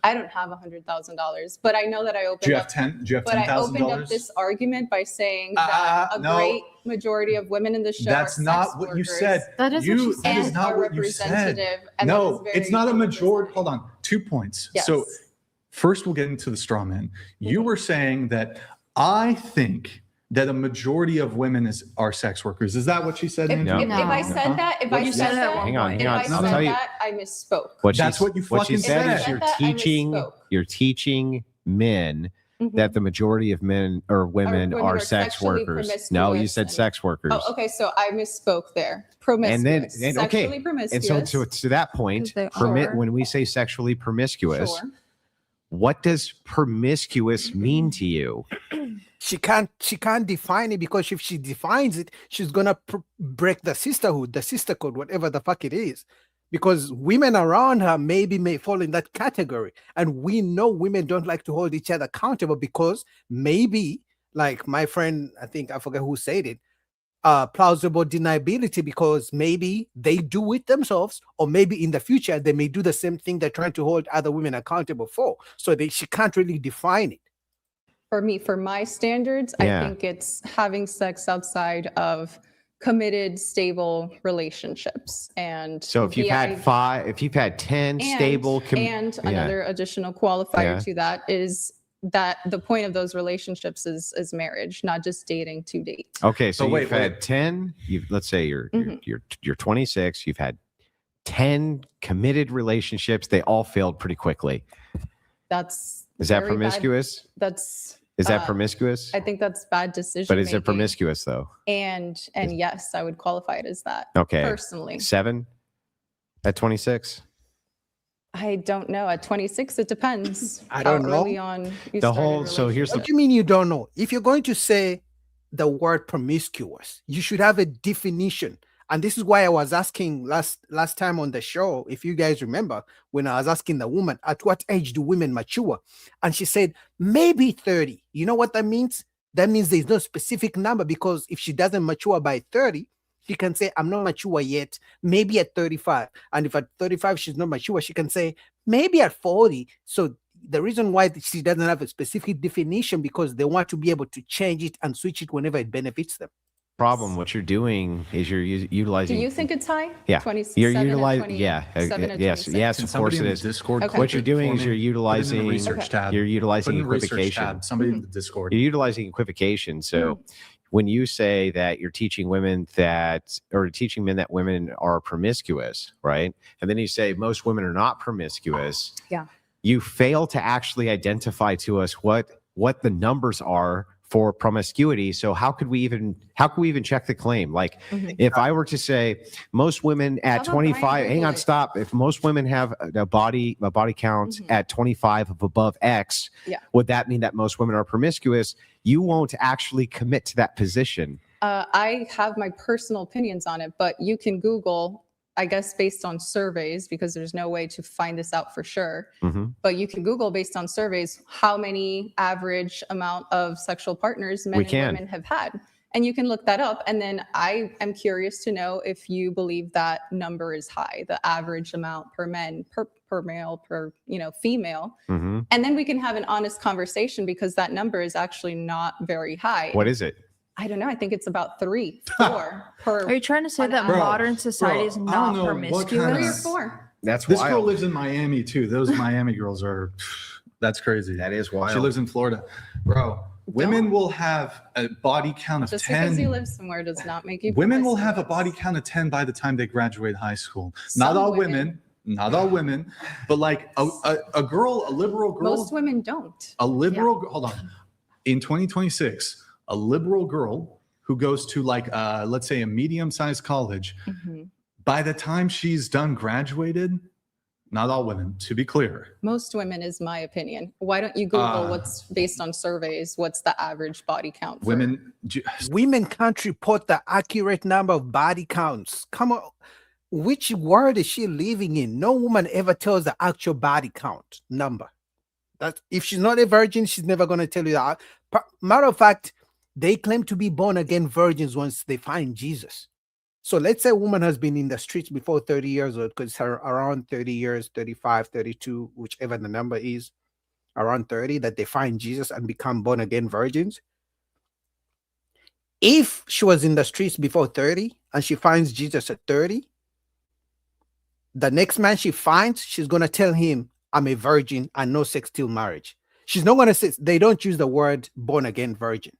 I don't have $100,000, but I know that I opened Do you have up. 10? Do you have But I opened up $10,000? this argument by saying that a no. great majority of women in the show That's are not sex what you workers said. That is what she said. That is not are what you said. representative, and that No, is very it's not a majority. Hold on. 2 points. Yes. So first we'll get into the straw man. You were saying that I think that a majority of women are sex workers. Is that what she said? If, Andrew? if I said that, if I said that, Hang on, if I I'll said tell you. that, I misspoke. That's what you What she fucking said is said. you're I teaching misspoke. men Mhm. that the majority of men or women women are are sex sexually workers. No, you promiscuous said and- sex workers. Oh, okay, so I misspoke there. Promiscuous. And then okay, Sexually promiscuous. and so to that point, They permit are. when we say sexually promiscuous, Sure. what does promiscuous mean to you? She can't define it, because if she defines it, she's gonna break the sisterhood, the sister code, whatever the fuck it is. Because women around her maybe may fall in that category, and we know women don't like to hold each other accountable, because maybe, like my friend, I think I forget who said it, plausible deniability, because maybe they do it themselves, or maybe in the future they may do the same thing they're trying to hold other women accountable for. So she can't really define it. For me, for my standards, Yeah. I think it's having sex outside of committed, stable relationships. And So if you've the had idea- 5, if you've had 10 and, stable, and yeah. another additional qualifier Yeah. to that is that the point of those relationships is marriage, not just dating to date. Okay, so But wait, you've had 10. Let's say you're Mhm. you're 26. You've had 10 committed relationships. They all failed pretty quickly. That's Is that very bad- promiscuous? That's Is that promiscuous? I think that's bad decision. But is it making. promiscuous though? And yes, I would qualify it as that. Okay. Personally, 7 at 26. I don't know. At 26, it depends. I don't how know. Early on, you The started whole- so here's What do you mean you don't know? If you're going to say the word promiscuous, you should have a definition. And this is why I was asking last time on the show, if you guys remember, when I was asking the woman, at what age do women mature? And she said, maybe 30. You know what that means? That means there's no specific number, because if she doesn't mature by 30, she can say, I'm not mature yet, maybe at 35. And if at 35 she's not mature, she can say, maybe at 40. So the reason why she doesn't have a specific definition, because they want to be able to change it and switch it whenever it benefits them. Problem. What you're doing is you're Do utilizing. you think it's high? Yeah, 27 you're at utilizing. 20 Yeah, 7 at yes, 26. yes. Can Of course somebody it in the is. Discord Okay. clip What you're it doing for is me? you're Put it in the utilizing. research tab. You're Put it utilizing in the research equivocation. tab. Somebody in the Discord. You're utilizing equivocation. So when you say that you're teaching women that, or teaching men that women are promiscuous, right? And then you say most women are not promiscuous. Yeah. You fail to actually identify to us what the numbers are for promiscuity. So how can we even check the claim? Like if I were to say most women at about 25, Brian hang on, Google it? stop. If most women have a body count at 25 of above X, Yeah. would that mean that most women are promiscuous? You won't actually commit to that position. I have my personal opinions on it, but you can Google, I guess, based on surveys, because there's no way to find this out for sure. Mhm. But you can Google based on surveys how many average amount of sexual partners men We and can. women have had. And you can look that up. And then I am curious to know if you believe that number is high, the average amount per men, per male, per female. Mhm. And then we can have an honest conversation, because that number is actually not very high. What is it? I don't know. I think it's about 3, 4 per. Are you trying to say on that average. modern society is I don't not know what promiscuous? kind 3 or of- 4. That's This girl wild. lives in Miami too. Those Miami girls are, that's crazy. That is wild. She lives in Florida. Bro, women will have a body count of Just 10. because you live somewhere does not make you. Women will have a body count of 10 by the time they graduate high school. Not Some all women. not all women, but like a girl, a liberal girl, Most women don't. a liberal, hold on. In 2026, a liberal girl who goes to like, let's say a medium-sized college, by the time she's done graduated, not all women, to be clear. Most women is my opinion. Why don't you Google what's based on surveys? What's the average body count? For Women, Women can't report the accurate number of body counts. Come on. which world is she living in? No woman ever tells the actual body count number. That if she's not a virgin, she's never going to tell you that. Matter of fact, they claim to be born again virgins once they find Jesus. So let's say a woman has been in the streets before 30 years old, because her around 30 years, 35, 32, whichever the number is, around 30, that they find Jesus and become born again virgins. If she was in the streets before 30 and she finds Jesus at 30, the next man she finds, she's going to tell him, I'm a virgin and no sex till marriage. She's not going to say, they don't use the word born again virgin.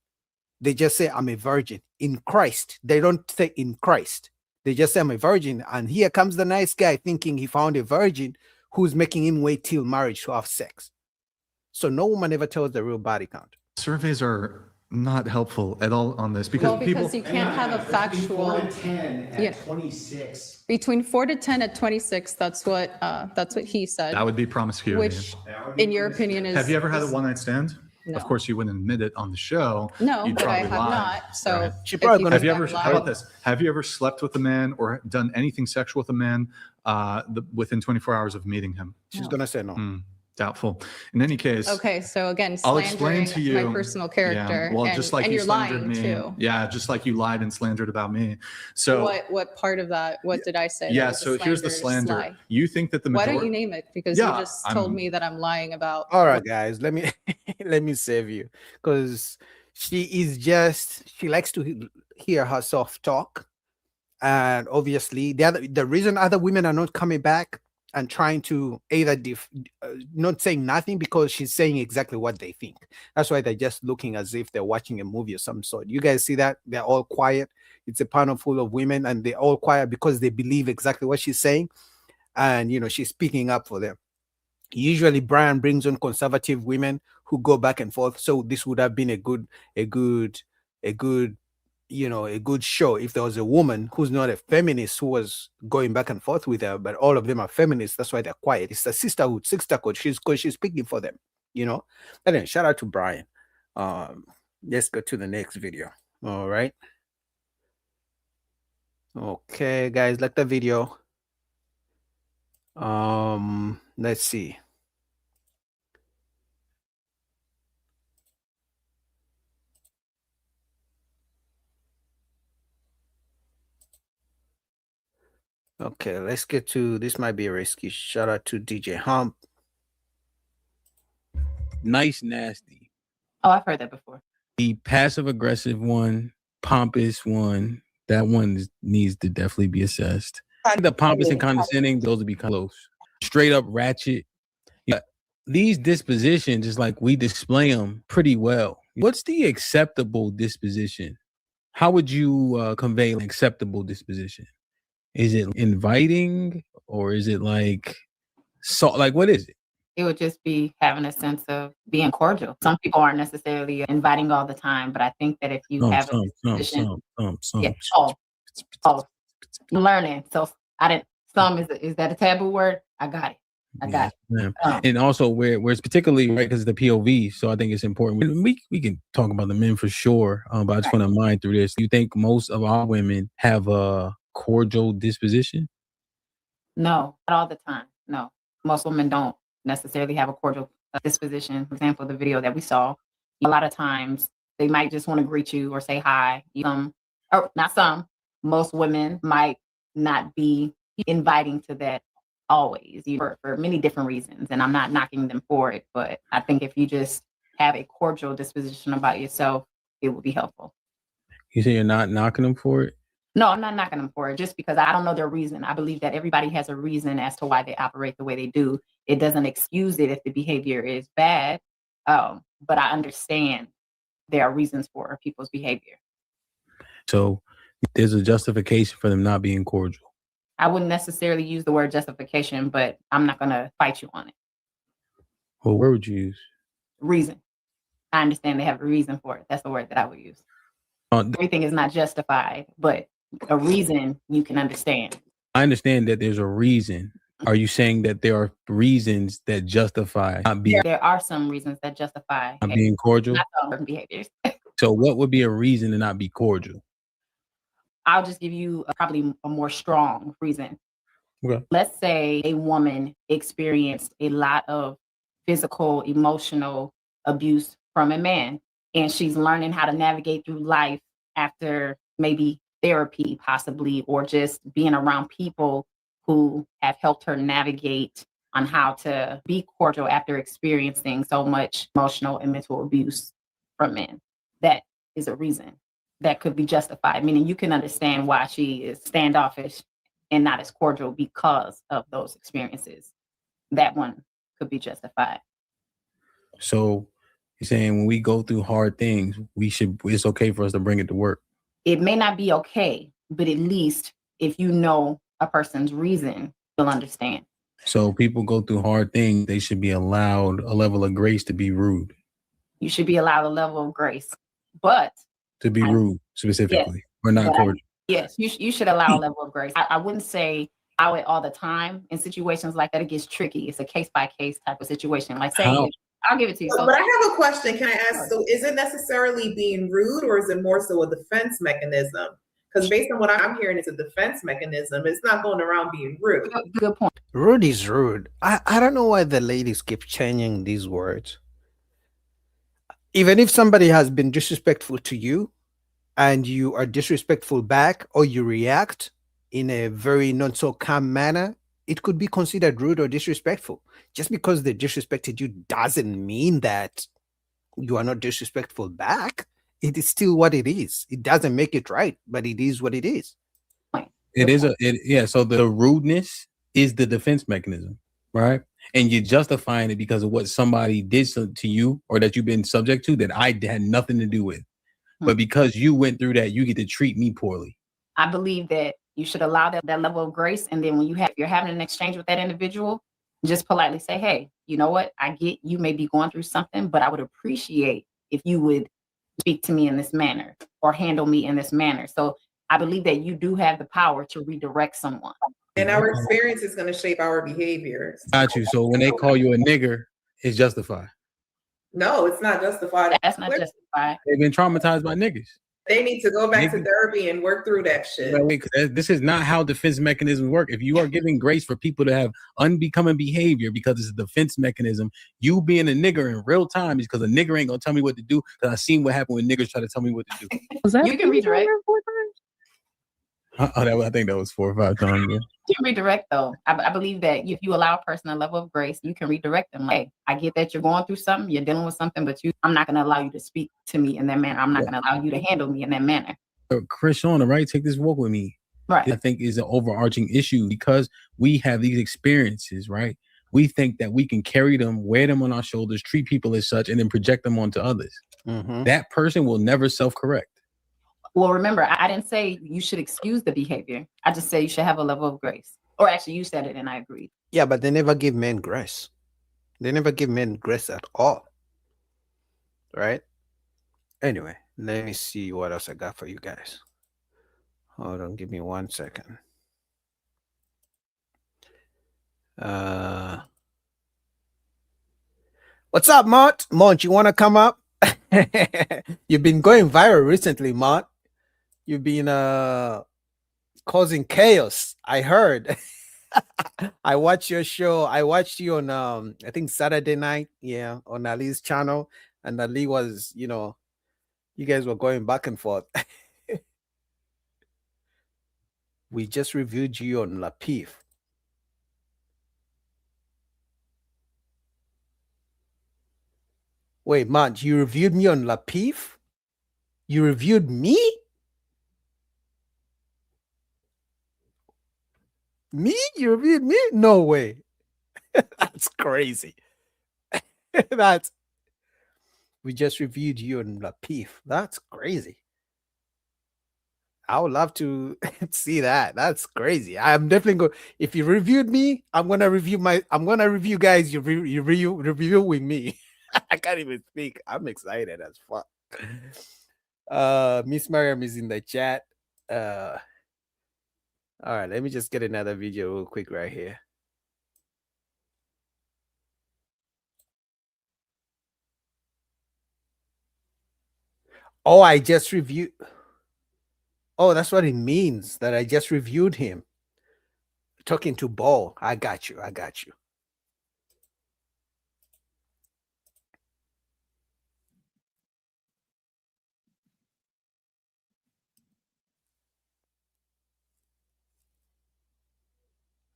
They just say, I'm a virgin in Christ. They don't say in Christ. They just say, I'm a virgin. And here comes the nice guy thinking he found a virgin who's making him wait till marriage to have sex. So no woman ever tells the real body count. Surveys are not helpful at all on this because because you can't have a factual. 4 to 10 at 26. Between 4 to 10 at 26, that's what he said. that would be promiscuity. Which, in your opinion, is. Have you ever had a is- one-night stand? No. Of course, you wouldn't admit it on the show. No, You'd but I probably have lie. not. So Right. if you Have you think ever? I'm How about lying- this? Have you ever slept with a man or done anything sexual with a man within 24 hours of meeting him? She's going to say no. Doubtful. In any case, Okay, so again, I'll explain slandering to you my personal character. Yeah. Well, and, just like and you you're slandered lying me. too. Yeah, just like you lied and slandered about me. So What part of that? What did I say? that yeah. was a So here's the slanderous slander. lie? You think that the Why majority? don't you name it? Because Yeah, you just told I'm- me that I'm lying about. All right, guys, let me let me save you, because she likes to hear herself talk, and obviously the reason other women are not coming back and trying to either not saying nothing, because she's saying exactly what they think. That's why they're just looking as if they're watching a movie of some sort. You guys see that? They're all quiet. It's a panel full of women and they're all quiet because they believe exactly what she's saying, and she's speaking up for them. Usually Brian brings on conservative women who go back and forth, so this would have been a good show if there was a woman who's not a feminist who was going back and forth with her, but all of them are feminists. That's why they're quiet. It's a sisterhood, sister code. She's speaking for them, And then shout out to Brian. Let's go to the next video. All right. Okay, guys, like the video. Let's see. Okay, let's get to this. Might be a risky. Shout out to DJ Hump. Nice, nasty. Oh, I've heard that before. The passive aggressive one, pompous one, that one needs to definitely be assessed. The pompous and condescending, those would be close. Straight up ratchet. Yeah, these dispositions is like we display them pretty well. What's the acceptable disposition? How would you convey an acceptable disposition? Is it inviting or is it like what is it? It would just be having a sense of being cordial. Some people aren't necessarily inviting all the time, but I think that if you have a disposition, yeah, I'm learning. So I didn't. Some is that a taboo word? I got it. Yeah. And also where it's particularly right because the POV. So I think it's important. We can talk about the men for sure, but I just want to mind through this. You think most of our women have a cordial disposition? No, not all the time. No, most women don't necessarily have a cordial disposition. For example, the video that we saw, a lot of times they might just want to greet you or say hi. Most women might not be inviting to that always for many different reasons. And I'm not knocking them for it, but I think if you just have a cordial disposition about yourself, it would be helpful. You say you're not knocking them for it? No, I'm not knocking them for it just because I don't know their reason. I believe that everybody has a reason as to why they operate the way they do. It doesn't excuse it if the behavior is bad, but I understand there are reasons for people's behavior. So there's a justification for them not being cordial. I wouldn't necessarily use the word justification, but I'm not going to fight you on it. Well, where would you use? Reason. I understand they have a reason for it. That's the word that I would use. Everything is not justified, but a reason you can understand. I understand that there's a reason. Are you saying that there are reasons that justify not being? There are some reasons that justify Not being cordial? not certain behaviors. So what would be a reason to not be cordial? I'll just give you probably a more strong reason. Okay. Let's say a woman experienced a lot of physical, emotional abuse from a man, and she's learning how to navigate through life after maybe therapy, possibly, or just being around people who have helped her navigate on how to be cordial after experiencing so much emotional and mental abuse from men. That is a reason that could be justified, meaning you can understand why she is standoffish and not as cordial because of those experiences. That one could be justified. So you're saying when we go through hard things, it's okay for us to bring it to work. It may not be okay, but at least if you know a person's reason, you'll understand. So people go through hard things, they should be allowed a level of grace to be rude. You should be allowed a level of grace, but To be rude specifically, or not but cordial. yes, you should allow a level of grace. I wouldn't say allow it all the time. In situations like that, it gets tricky. It's a case by case type of situation. Like saying, I'll give it to you. But I have a question. Can I ask? So, is it necessarily being rude, or is it more so a defense mechanism? Because based on what I'm hearing, it's a defense mechanism. It's not going around being rude. Good point. Rude is rude. I don't know why the ladies keep changing these words. Even if somebody has been disrespectful to you and you are disrespectful back, or you react in a very not so calm manner, it could be considered rude or disrespectful. Just because they disrespected you doesn't mean that you are not disrespectful back. It is still what it is. It doesn't make it right, but it is what it is. So the rudeness is the defense mechanism, right? And you're justifying it because of what somebody did to you or that you've been subject to that I had nothing to do with. But because you went through that, you get to treat me poorly. I believe that you should allow that level of grace. And then when you're having an exchange with that individual, just politely say, hey, you know what? I get you may be going through something, but I would appreciate if you would speak to me in this manner or handle me in this manner. So I believe that you do have the power to redirect someone. And our experience is going to shape our behavior. Got you. So when they call you a nigger, it's justified. No, it's not justified. That's not justified. They've been traumatized by niggas. They need to go back to therapy and work through that shit. This is not how defense mechanisms work. If you are giving grace for people to have unbecoming behavior because it's a defense mechanism, you being a nigger in real time is because a nigger ain't gonna tell me what to do. Because I seen what happened when niggers try to tell me what to do. You can redirect. I think that was 4 or 5 times. Yeah. You can redirect though. I believe that if you allow a person a level of grace, you can redirect them. Like, I get that you're going through something, you're dealing with something, but I'm not going to allow you to speak to me in that manner. I'm not going to allow you to handle me in that manner. Chris on the right, take this walk with me. Right. I think is an overarching issue because we have these experiences, right? We think that we can carry them, wear them on our shoulders, treat people as such, and then project them onto others. That person will never self-correct. Well, remember, I didn't say you should excuse the behavior. I just say you should have a level of grace. Or actually, you said it and I agreed. Yeah, but they never give men grace. They never give men grace at all. Right? Anyway, let me see what else I got for you guys. Hold on, give me 1 second. What's up, Mont? Mont, you want to come up? You've been going viral recently, Mont. You've been causing chaos. I heard. I watched your show. I watched you on I think Saturday night, yeah, on Ali's channel, and Ali was, you guys were going back and forth. We just reviewed you on Lapif. Wait, man, you reviewed me on Lapif? You reviewed me? Me? You reviewed me? No way. That's crazy. We just reviewed you on Lapif. That's crazy. I would love to see that. That's crazy. I'm definitely going. If you reviewed me, I'm gonna review guys. You review with me. I can't even speak. I'm excited as fuck. Miss Mariam is in the chat. All right, let me just get another video real quick right here. Oh, I just reviewed. Oh, that's what it means that I just reviewed him. Talking to Bo. I got you. I got you.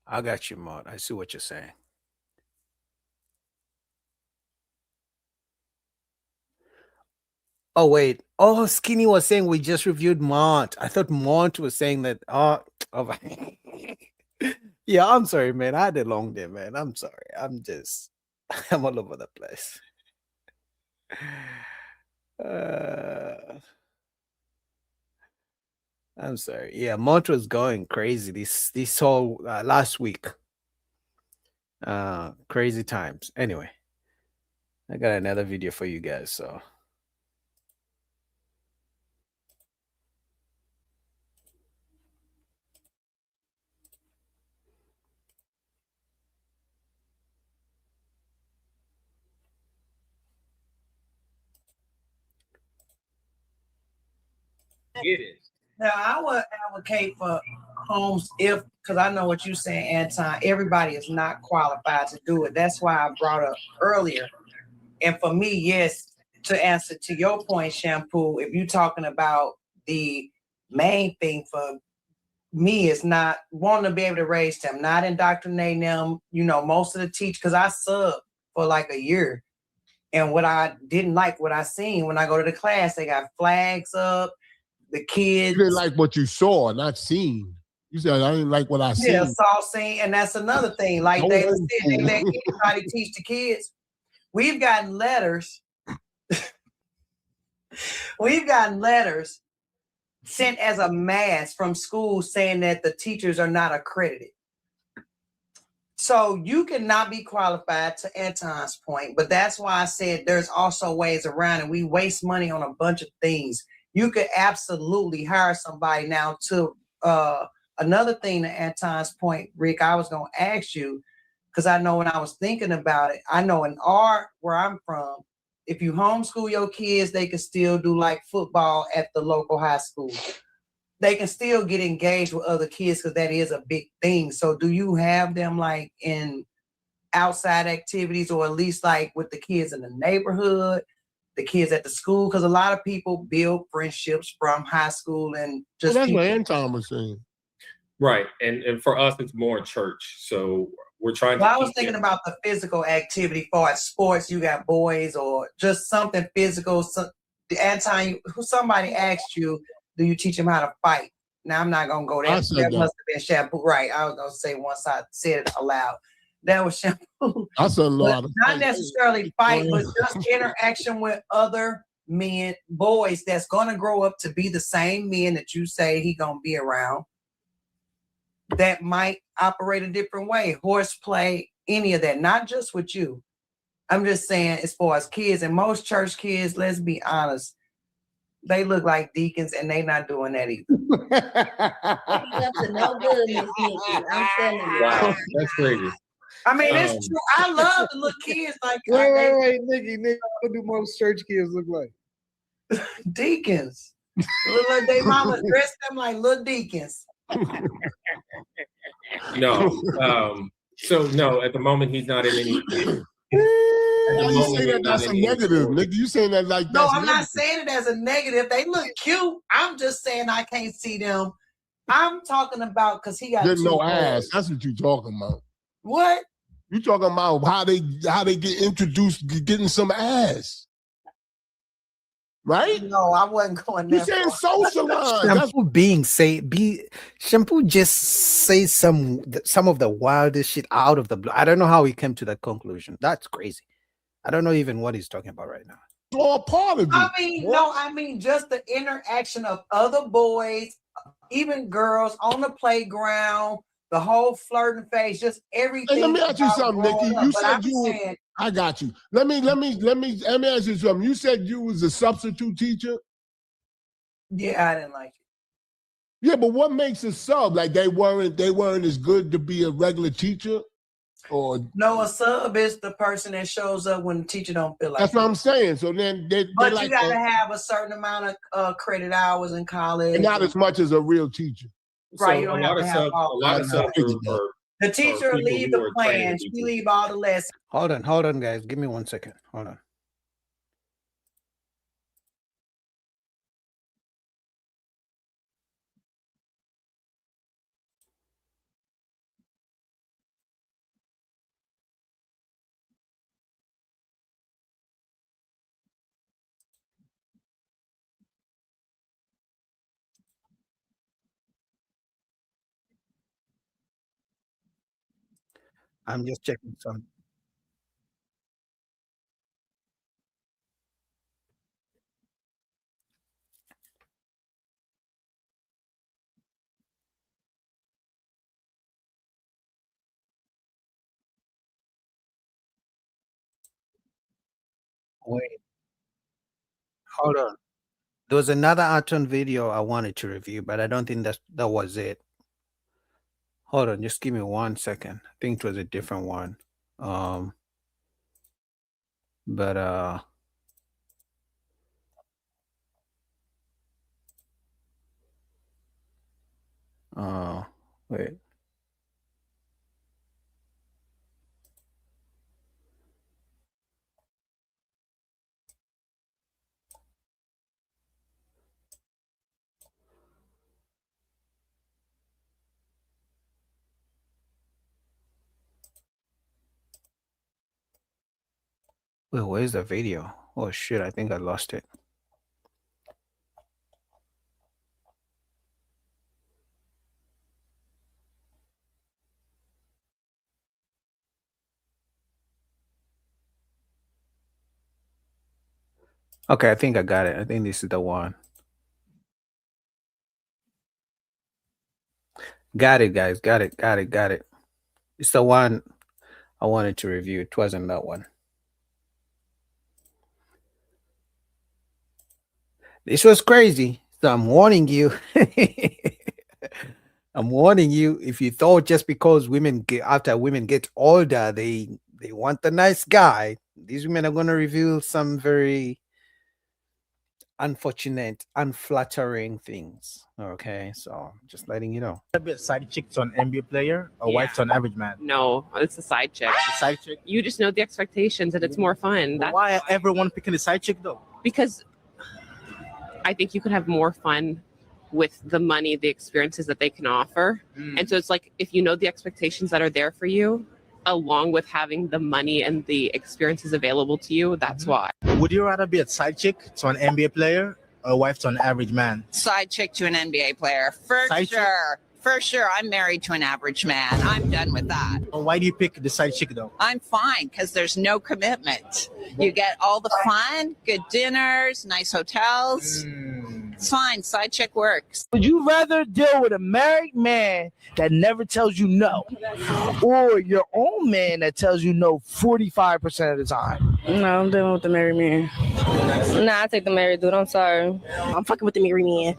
I got you, Maud. I see what you're saying. Oh, wait. Oh, Skinny was saying we just reviewed Mont. I thought Mont was saying that. Oh yeah, I'm sorry, man. I had a long day, man. I'm sorry. I'm all over the place. I'm sorry. Yeah, Mont was going crazy this whole last week. Crazy times. Anyway, I got another video for you guys, so. Get it. Now, I would advocate for homes because I know what you're saying, Anton. Everybody is not qualified to do it. That's why I brought up earlier. And for me, yes, to answer to your point, Shampoo, if you're talking about the main thing for me is not wanting to be able to raise them, not indoctrinating them. You know, most of the teachers, because I subbed for like a year. And what I didn't like, what I seen when I go to the class, they got flags up. The kids. You didn't like what you saw, not seen. You said, I didn't like what I seen. Yeah, saw, seen. And that's another thing. Like they let anybody teach the kids. We've gotten letters. We've gotten letters sent as a mass from schools saying that the teachers are not accredited. So you cannot be qualified, to Anton's point, but that's why I said there's also ways around it. We waste money on a bunch of things. You could absolutely hire somebody now to another thing to Anton's point, Rick, I was going to ask you, because I know when I was thinking about it, I know in where I'm from, if you homeschool your kids, they can still do like football at the local high school. They can still get engaged with other kids because that is a big thing. So do you have them like in outside activities or at least like with the kids in the neighborhood? The kids at the school, because a lot of people build friendships from high school and just. Well, that's what Anton was saying. Right, and for us, it's more church. So we're trying. Well, I was thinking about the physical activity for sports. You got boys or just something physical. So, Anton, somebody asked you, do you teach them how to fight? Now I'm not gonna go there. That must have been Shampoo, right? I was gonna say once I said it aloud. That was Shampoo. I said a lot of not necessarily fight, but just interaction with other men, boys that's gonna grow up to be the same men that you say he gonna be around. That might operate a different way. Horseplay, any of that, not just with you. I'm just saying, as far as kids, and most church kids, let's be honest, they look like deacons, and they not doing that either. Up to no good, Miss Nikki. I'm telling you. Wow, that's crazy. I mean, it's true. I love the little kids like. Wait, Nikki, what do most church kids look like? Deacons. Look like they mama dressed them like little deacons. No. So no, at the moment he's not in any. You say that that's a negative, nigga. You saying that like no, that's I'm not saying it as a negative. They look cute. I'm just saying I can't see them. I'm talking about because he got no ass. That's what you talking about. What? You talking about how they get introduced getting some ass. Right? No, I wasn't going there. You saying socialize. Shampoo just say some of the wildest shit out of the blue. I don't know how he came to that conclusion. That's crazy. I don't know even what he's talking about right now. It's all part of it. I mean just the interaction of other boys, even girls on the playground, the whole flirting phase, just everything. Hey, let me ask you something, Nikki. You said I got you. Let me ask you something. You said you was a substitute teacher? Yeah, I didn't like it. Yeah, but what makes a sub? Like they weren't as good to be a regular teacher? Or No, a sub is the person that shows up when the teacher don't feel like that's what it. I'm saying. So then But like you got to have a certain amount of credit hours in college. and not as much as a real teacher. Right, So you don't a have lot to of have subs, all. a lot of subs are The teacher people leave who the are training plan. She people. leave all the lessons. Hold on, guys. Give me 1 second. Hold on. I'm just checking some. Wait, hold on. There was another Anton video I wanted to review, but I don't think that was it. Hold on, just give me 1 second. I think it was a different one. But wait. Wait, where's the video? Oh shit, I think I lost it. Okay, I think I got it. I think this is the one. Got it, guys. Got it. It's the one I wanted to review. It wasn't that one. This was crazy. So I'm warning you. I'm warning you. If you thought just because after women get older, they want the nice guy, these women are going to reveal some very unfortunate, unflattering things. Okay, so just letting you know. A bit side chick to an NBA player or wife to an average man? No, it's a side chick. The side chick? You just know the expectations and it's more fun. But why everyone picking the side chick though? Because I think you could have more fun with the money, the experiences that they can offer. And so it's like, if you know the expectations that are there for you, along with having the money and the experiences available to you, that's why. Would you rather be a side chick to an NBA player or a wife to an average man? Side chick to an NBA player, for Side chick? sure. For sure. I'm married to an average man. I'm done with that. Or why do you pick the side chick though? I'm fine because there's no commitment. You get all the fun, good dinners, nice hotels. It's fine. Side chick works. Would you rather deal with a married man that never tells you no, or your own man that tells you no 45% of the time? No, I'm dealing with the married man. Nah, I take the married dude. I'm sorry. I'm fucking with the married man.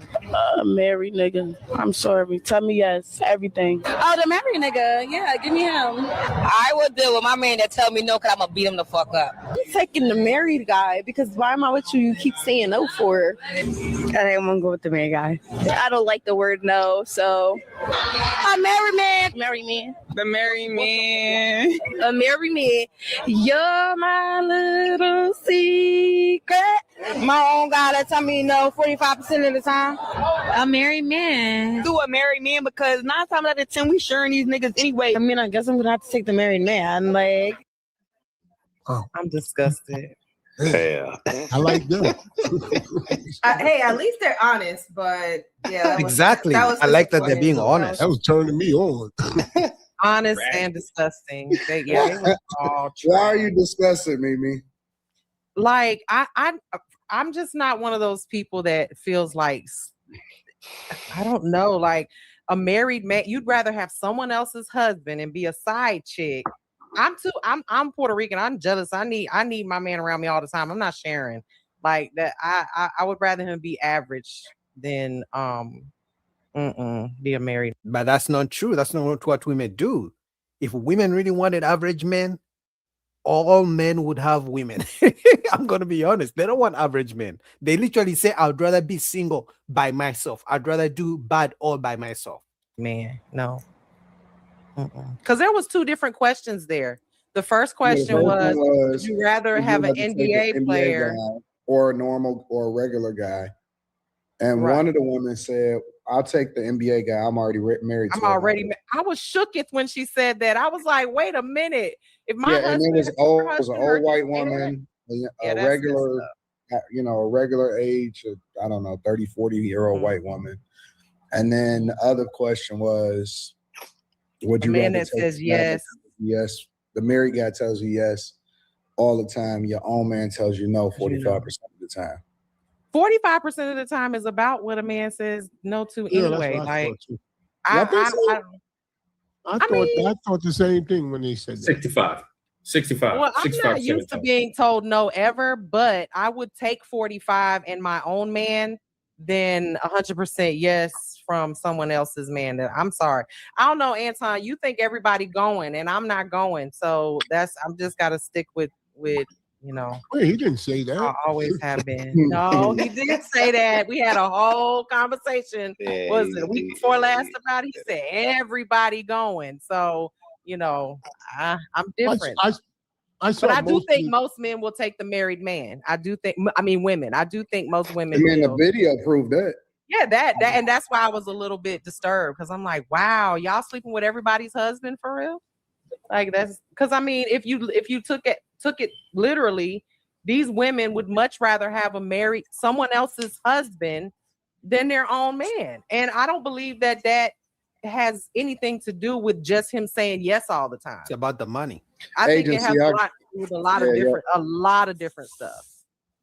Married nigga. I'm sorry. Tell me yes. Everything. Oh, the married nigga. Yeah, give me him. I would deal with my man that tell me no because I'm going to beat him the fuck up. I'm taking the married guy because why am I with you? You keep saying no for. I think I'm gonna go with the married guy. I don't like the word no, so a married man. Married man. The married man. A married man. You're my little secret. My own guy that tell me no 45% of the time. A married man. Do a married man because 9 times out of 10 we sharing these niggas anyway. I mean, I guess I'm gonna have to take the married man. Like, I'm disgusted. Yeah, I like them. Hey, at least they're honest, but yeah. that was- Exactly. that was I like that they're being honest. That was turning me on. Honest and disgusting. They were all Why are you disgusted, Mimi? like I'm just not one of those people that feels like I don't know, like a married man. You'd rather have someone else's husband and be a side chick. I'm Puerto Rican. I'm jealous. I need my man around me all the time. I'm not sharing like that. I would rather him be average than be a married. But that's not true. That's not what women do. If women really wanted average men, all men would have women. I'm gonna be honest. They don't want average men. They literally say, I'd rather be single by myself. I'd rather do bad all by myself. Man, no. Because there was two different questions there. The first question first was, one would you rather would you have an rather take NBA player? guy or a normal or a regular guy? And Right. one of the women said, I'll take the NBA guy. I'm already married to I'm him." already. I was shooketh when she said that. I was like, wait a minute. If my Yeah, and husband, it was if old, her it was an husband heard old white you say that, woman, yeah, a that's regular, messed a regular age, I don't know, 30, 40-year-old Mm-hmm. white woman. And then the other question was, would A you man rather that take says the guy that yes. tells you yes? The married guy tells you yes all the time. Your own man tells you no 45% of the time. 45% of the time is about what a man says no to Yeah, that's anyway. what I Like, thought too. Y'all think so? I thought the same thing when they said that. 65. 65. well, I'm 65% not of the used to time. being told no ever, but I would take 45 in my own man than 100% yes from someone else's man. I'm sorry. I don't know, Anton, you think everybody going and I'm not going. So I'm just got to stick with, you know. Wait, he didn't say that. I always have been. No, he did say that. We had a whole conversation. Was it a week before last about it? He said everybody going. So, you know, I'm different. I saw but I do most think people- most men will take the married man. I mean women. I do think most women I mean, the will. video proved that. Yeah, that and that's why I was a little bit disturbed because I'm like, wow, y'all sleeping with everybody's husband for real? Like that's because I mean, if you took it literally, these women would much rather have someone else's husband than their own man. And I don't believe that has anything to do with just him saying yes all the time. It's about the money. I think it Agency, has a I- lot to do with a lot of different stuff.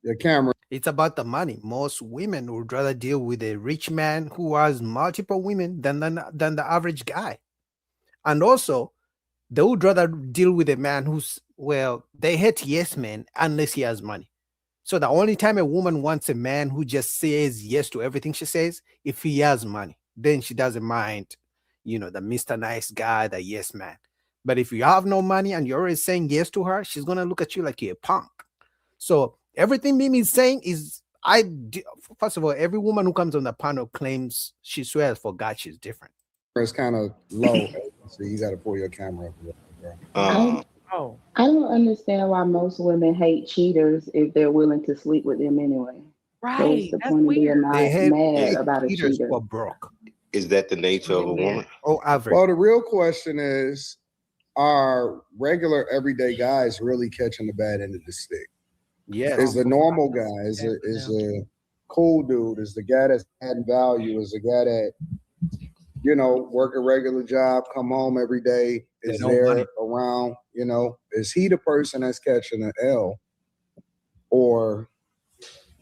Your camera. It's about the money. Most women would rather deal with a rich man who has multiple women than the average guy. And also, they would rather deal with a man they hate yes men unless he has money. So the only time a woman wants a man who just says yes to everything she says, if he has money, then she doesn't mind, the Mr. Nice guy, the yes man. But if you have no money and you're always saying yes to her, she's gonna look at you like you're a punk. So everything Mimi is saying is, first of all, every woman who comes on the panel claims she swears for God she's different. It's kind of low, so you got to pull your camera up. I don't understand why most women hate cheaters if they're willing to sleep with them anyway. Right. What's the point of being not mad about a cheaters cheater? who are broke. Is that the nature of a woman? Oh, average. Well, the real question is, are regular everyday guys really catching the bad end of the stick? Yeah. Is the normal guy, is a cool dude, is the guy that's adding value, is the guy that, work a regular job, come home every day, is there around, is he the person that's catching an L or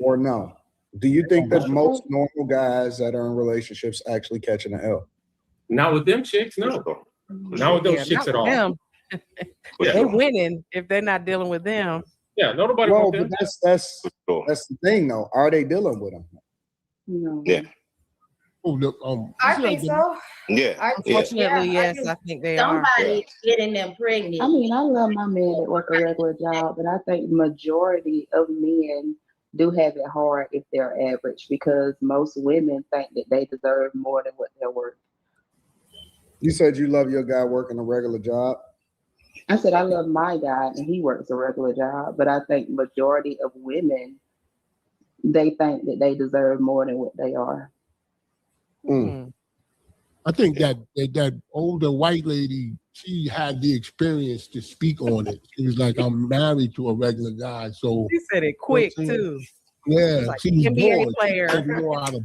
no? Do you think that most normal guys that are in relationships actually catching an L? Not with them chicks, no. Not with those chicks at all. Them. They winning if they're not dealing with them. Yeah, nobody Well, wants but them. that's the thing, though. Are they dealing with them? No. Yeah. I think so. Yeah. Unfortunately, Yeah, yes, I think they are. somebody getting them pregnant. I mean, I love my men that work a regular job, but I think majority of men do have it hard if they're average because most women think that they deserve more than what they're worth. You said you love your guy working a regular job. I said I love my guy and he works a regular job, but I think majority of women, they think that they deserve more than what they are. I think that older white lady, she had the experience to speak on it. She was like, I'm married to a regular guy. So She said it quick too. Yeah, Like she was NBA bored. player. She didn't know how to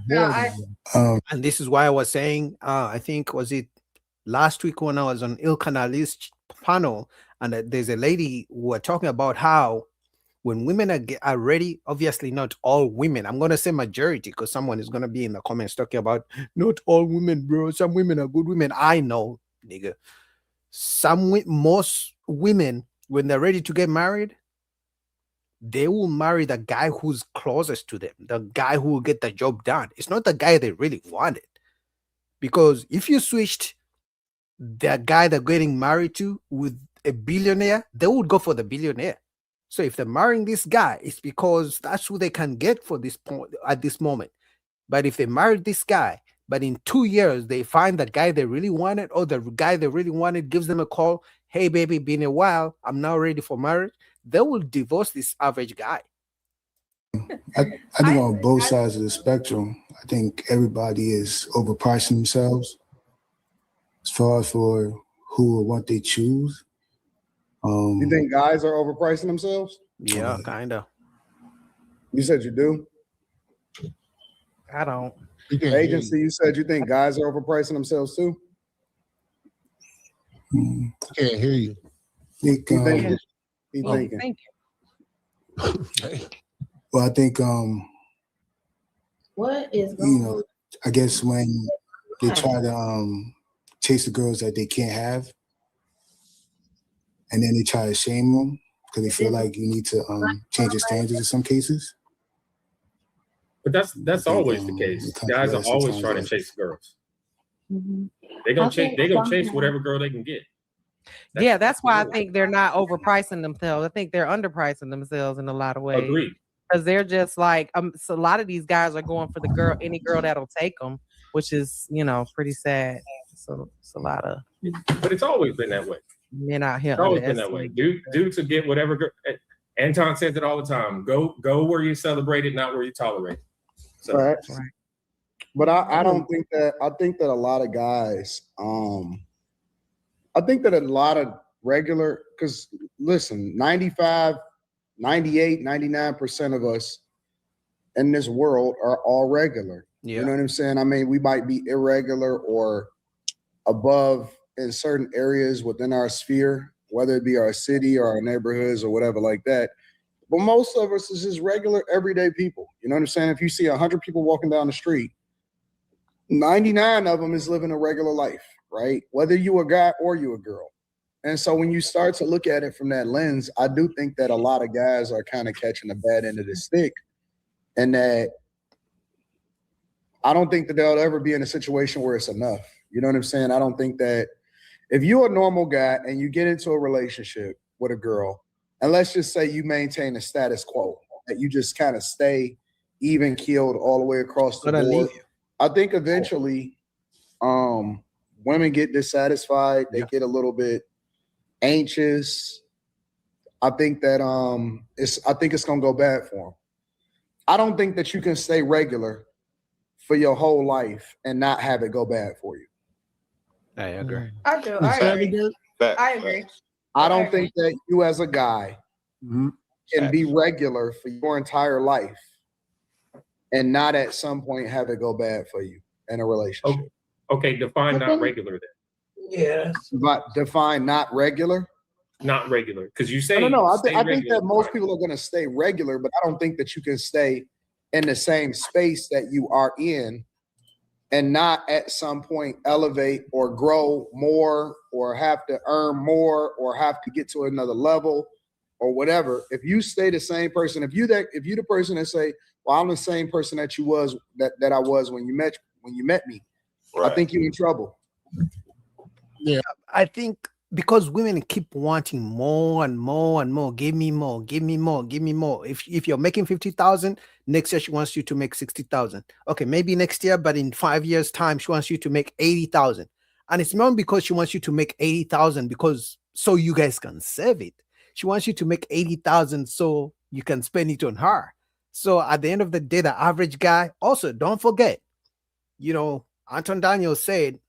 board. And this is why I was saying, I think, was it last week when I was on Ilkan Ali's panel, and there's a lady who were talking about how when women are ready, obviously not all women, I'm going to say majority, because someone is going to be in the comments talking about not all women, bro. Some women are good women. I know, nigga. Most women, when they're ready to get married, they will marry the guy who's closest to them, the guy who will get the job done. It's not the guy they really wanted. Because if you switched the guy they're getting married to with a billionaire, they would go for the billionaire. So if they're marrying this guy, it's because that's who they can get for this point at this moment. But if they married this guy, but in 2 years they find that guy they really wanted, or the guy they really wanted gives them a call, hey baby, been a while, I'm now ready for marriage, they will divorce this average guy. I think on both sides of the spectrum, I think everybody is overpricing themselves as far as for who or what they choose. You think guys are overpricing themselves? Yeah, kind of. You said you do? I don't. Agency, you said you think guys are overpricing themselves too? Can't hear you. He thinking. Well, I think What is you going know, I guess when they try to chase the girls that they can't have, and then they try to shame them because they feel like you need to change your standards in some cases. But that's always the case. Guys are always trying to chase girls. They're gonna chase. They're gonna chase whatever girl they can get. That's why I think they're not overpricing themselves. I think they're underpricing themselves in a lot of ways. Agreed. Because they're just like so a lot of these guys are going for the girl, any girl that'll take them, which is pretty sad. So it's a lot of. But it's always been that way. Men out here. It's always been that way. Dudes to get whatever girl. Anton says it all the time. Go where you celebrate it, not where you tolerate it. So, right. But I don't think that. I think that a lot of guys. I think that a lot of regular, because listen, 95, 98, 99% of us in this world are all regular. Yeah. You know what I'm saying? I mean, we might be irregular or above in certain areas within our sphere, whether it be our city or our neighborhoods or whatever like that. But most of us is just regular, everyday people. You know what I'm saying? If you see 100 people walking down the street, 99 of them is living a regular life, right? Whether you a guy or you a girl. And so when you start to look at it from that lens, I do think that a lot of guys are kind of catching the bad end of the stick, and that I don't think that they'll ever be in a situation where it's enough. You know what I'm saying? I don't think that if you're a normal guy and you get into a relationship with a girl, and let's just say you maintain a status quo, that you just kind of stay even keeled all the way across the board, I think eventually women get dissatisfied. They get a little bit anxious. I think that it's gonna go bad for them. I don't think that you can stay regular for your whole life and not have it go bad for you. I agree. I do. I agree. I agree. I don't think that you as a guy can be regular for your entire life and not at some point have it go bad for you in a relationship. Okay, define not regular then. Yes. But define not regular? Not regular. Because you say No. I think that most people are going to stay regular, but I don't think that you can stay in the same space that you are in and not at some point elevate or grow more or have to earn more or have to get to another level or whatever. If you stay the same person, if you the person that say, well, I'm the same person that you was that I was when you met me, right. I think you're in trouble. Yeah, I think because women keep wanting more and more and more. Give me more, give me more, give me more. If you're making 50,000, next year she wants you to make 60,000. Okay, maybe next year, but in 5 years' time, she wants you to make 80,000. And it's not because she wants you to make 80,000 because so you guys can save it. She wants you to make 80,000 so you can spend it on her. So at the end of the day, the average guy, also don't forget, Anton Daniel said,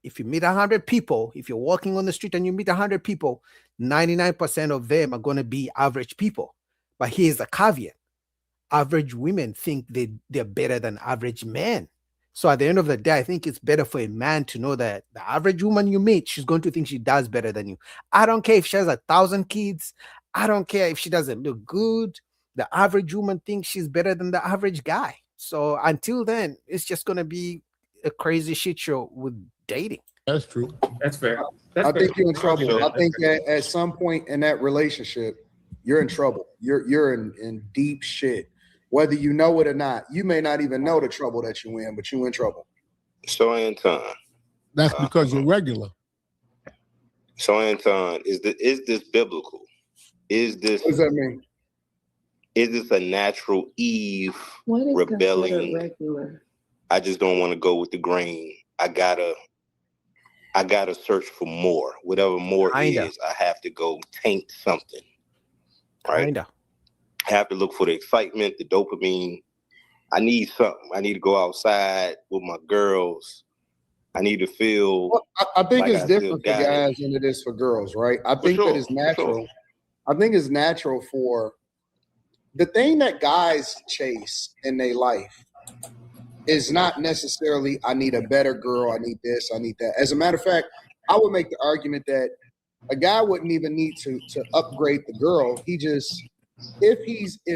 if you meet 100 people, if you're walking on the street and you meet 100 people, 99% of them are going to be average people. But here's the caveat. Average women think they're better than average men. So at the end of the day, I think it's better for a man to know that the average woman you meet, she's going to think she does better than you. I don't care if she has 1,000 kids. I don't care if she doesn't look good. The average woman thinks she's better than the average guy. So until then, it's just going to be a crazy shit show with dating. That's true. That's fair. I think you're in trouble. I think that at some point in that relationship, you're in trouble. You're in deep shit. Whether you know it or not, you may not even know the trouble that you're in, but you're in trouble. So in time. That's because you're regular. So Anton, is this biblical? Is this What does that mean? Is this a natural Eve What is rebelling? considered regular? I just don't want to go with the grain. I gotta search for more. Whatever more Kinda. is, I have to go taint something. Right? Kinda. I have to look for the excitement, the dopamine. I need something. I need to go outside with my girls. I need to feel. Well, I think like it's I still different for got it. guys than it is for girls, right? I think sure, that it's for natural. sure. I think it's natural for the thing that guys chase in their life is not necessarily, I need a better girl, I need this, I need that. As a matter of fact, I would make the argument that a guy wouldn't even need to upgrade the girl. He just, if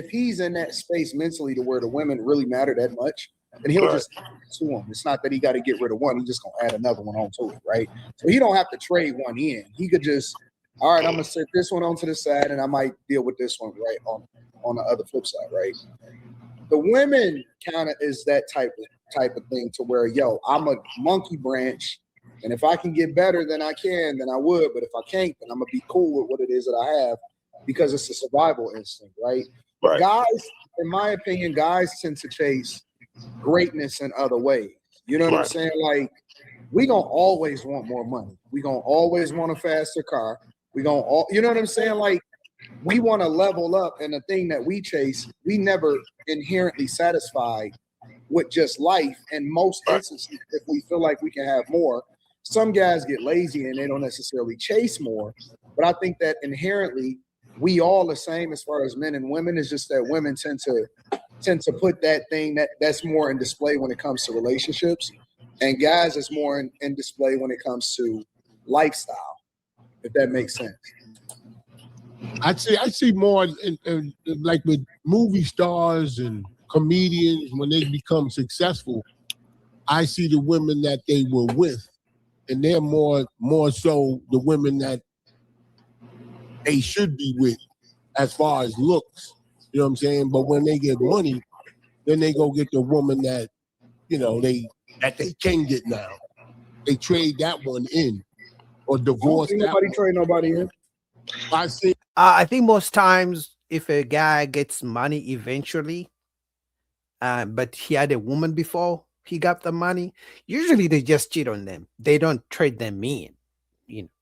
he's in that space mentally to where the women really matter that much, then he'll just add to them. It's not that he got to get rid of one, he's just gonna add another one onto it, right? So he don't have to trade one in. He could just, all right, I'm gonna set this one onto the side and I might deal with this one right on the other flip side, right? The women kind of is that type of thing to where, yo, I'm a monkey branch, and if I can get better than I can, then I would. But if I can't, then I'm gonna be cool with what it is that I have because it's a survival instinct, right? Right. Guys, in my opinion, guys tend to chase greatness in other ways. You know what I'm Right. saying? Like, we gonna always want more money. We gonna always want a faster car. We gonna all, you know what I'm saying? Like, we want to level up, and the thing that we chase, we never inherently satisfied with just life. In most instances, if we feel like we can have more, some guys get lazy and they don't necessarily chase more. But I think that inherently, we all the same as far as men and women. It's just that women tend to put that thing that's more in display when it comes to relationships, and guys is more in display when it comes to lifestyle. If that makes sense. I see more in like with movie stars and comedians when they become successful. I see the women that they were with, and they're more so the women that they should be with, as far as looks. You know what I'm saying? But when they get money, then they go get the woman that they can get now. They trade that one in or divorce that. Nobody trade nobody in. I think most times if a guy gets money eventually, but he had a woman before he got the money, usually they just cheat on them. They don't trade them in.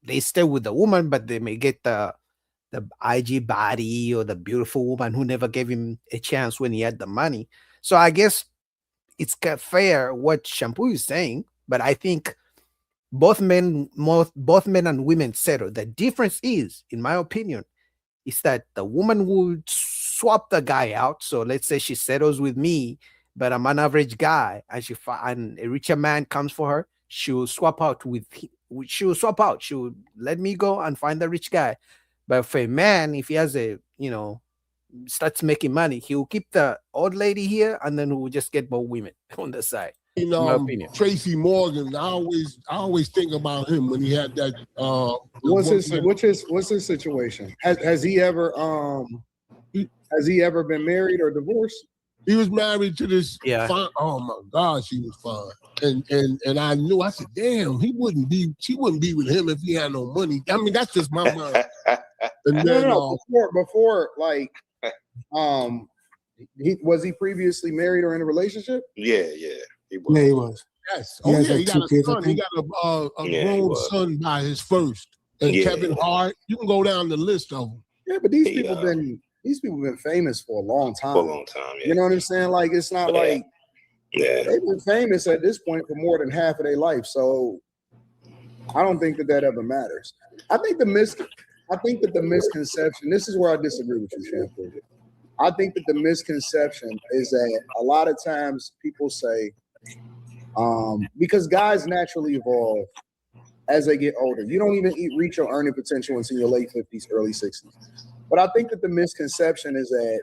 They stay with the woman, but they may get the IG body or the beautiful woman who never gave him a chance when he had the money. So I guess it's fair what Shampoo is saying, but I think both men and women settle. The difference is, in my opinion, is that the woman would swap the guy out. So let's say she settles with me, but I'm an average guy, and a richer man comes for her. She will swap out. She will let me go and find the rich guy. But for a man, if he has starts making money, he will keep the old lady here, and then we'll just get more women on the side. In my opinion. Tracy Morgan, I always think about him when he had that. What's his situation? Has he ever been married or divorced? He was married to this. Yeah. Oh my God, she was fine, and I knew. I said, damn, she wouldn't be with him if he had no money. I mean, that's just my mind. And then, before was he previously married or in a relationship? Yeah. He was. Yes. He has He like got 2 a kids, I son. He think. got a Yeah, he grown was. son by his first. And Yeah. Kevin Hart. You can go down the list of them. Yeah, but these people been famous for a long time. For a long time, yeah. You know what I'm saying? Like, it's not like they've been famous at this point for more than half of their life. So I don't think that ever matters. I think that the misconception. This is where I disagree with you, Shampoo. I think that the misconception is that a lot of times people say, because guys naturally evolve as they get older. You don't even reach your earning potential until your late 50s, early 60s. But I think that the misconception is that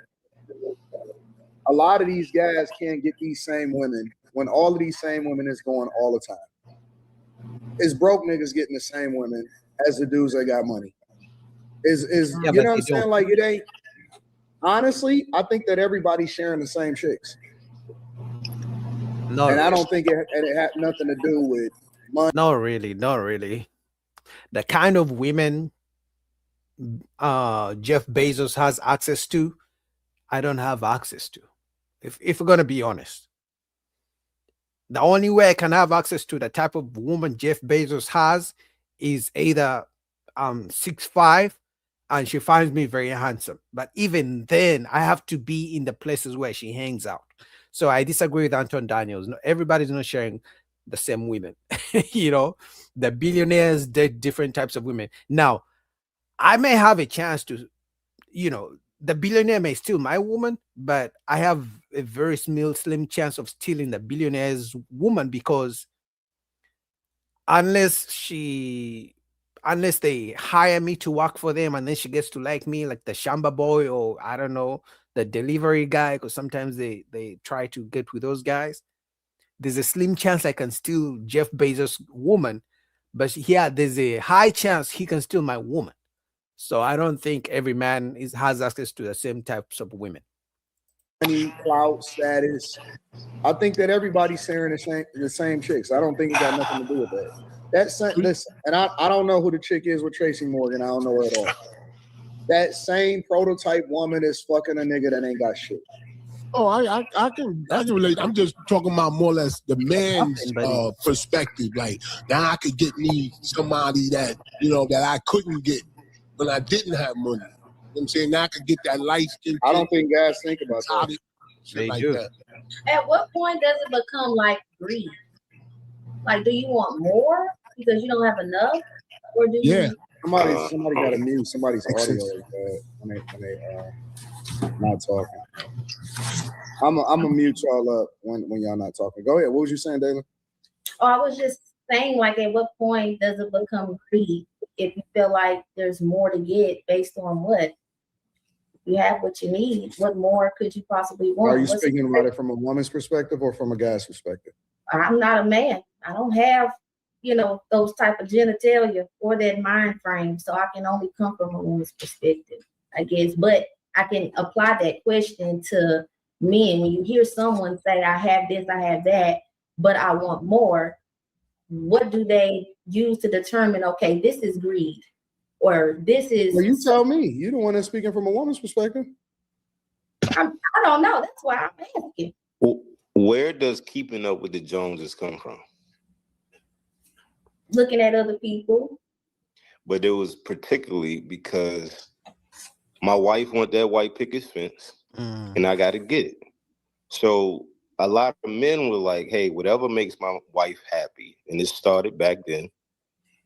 a lot of these guys can't get these same women when all of these same women is going all the time. It's broke niggas getting the same women as the dudes that got money. You know what I'm saying? Like, it ain't. Honestly, I think that everybody's sharing the same chicks. No, and I don't think it had nothing to do with money. Not really. The kind of women Jeff Bezos has access to, I don't have access to. If we're gonna be honest, the only way I can have access to the type of woman Jeff Bezos has is either 6'5" and she finds me very handsome. But even then, I have to be in the places where she hangs out. So I disagree with Anton Daniels. No, everybody's not sharing the same women. The billionaires date different types of women. Now, I may have a chance to, the billionaire may steal my woman, but I have a very slim chance of stealing the billionaire's woman, because unless they hire me to work for them and then she gets to like me, like the Shamba boy, or I don't know, the delivery guy, because sometimes they try to get with those guys. There's a slim chance I can steal Jeff Bezos' woman, but there's a high chance he can steal my woman. So I don't think every man has access to the same types of women. Money, clout, status. I think that everybody's sharing the same chicks. I don't think it got nothing to do with that. Listen, and I don't know who the chick is with Tracy Morgan. I don't know her at all. That same prototype woman is fucking a nigga that ain't got shit. Oh, I can relate. I'm just talking about more or less the man's perspective. Like, now I could get me somebody that that I couldn't get when I didn't have money. You know what I'm saying? Now I could get that light skin. I don't think guys think about that. Shit like that. At what point does it become like greed? Like, do you want more because you don't have enough, or do you? Somebody got to mute somebody's audio when they not talking. I'm a mute y'all up when y'all not talking. Go ahead. What was you saying, Dayla? Oh, I was just saying, like, at what point does it become greed? If you feel like there's more to get based on what you have, what you need, what more could you possibly want? Are you speaking about it from a woman's perspective or from a guy's perspective? I'm not a man. I don't have, those type of genitalia or that mind frame. So I can only come from a woman's perspective, I guess. But I can apply that question to men. When you hear someone say, I have this, I have that, but I want more, what do they use to determine, okay, this is greed, or this is... Well, you tell me. You're the one that's speaking from a woman's perspective. I don't know. That's why I'm asking. Where does keeping up with the Joneses come from? Looking at other people. But it was particularly because my wife want that white picket fence, and I got to get it. So a lot of men were like, hey, whatever makes my wife happy, and it started back then,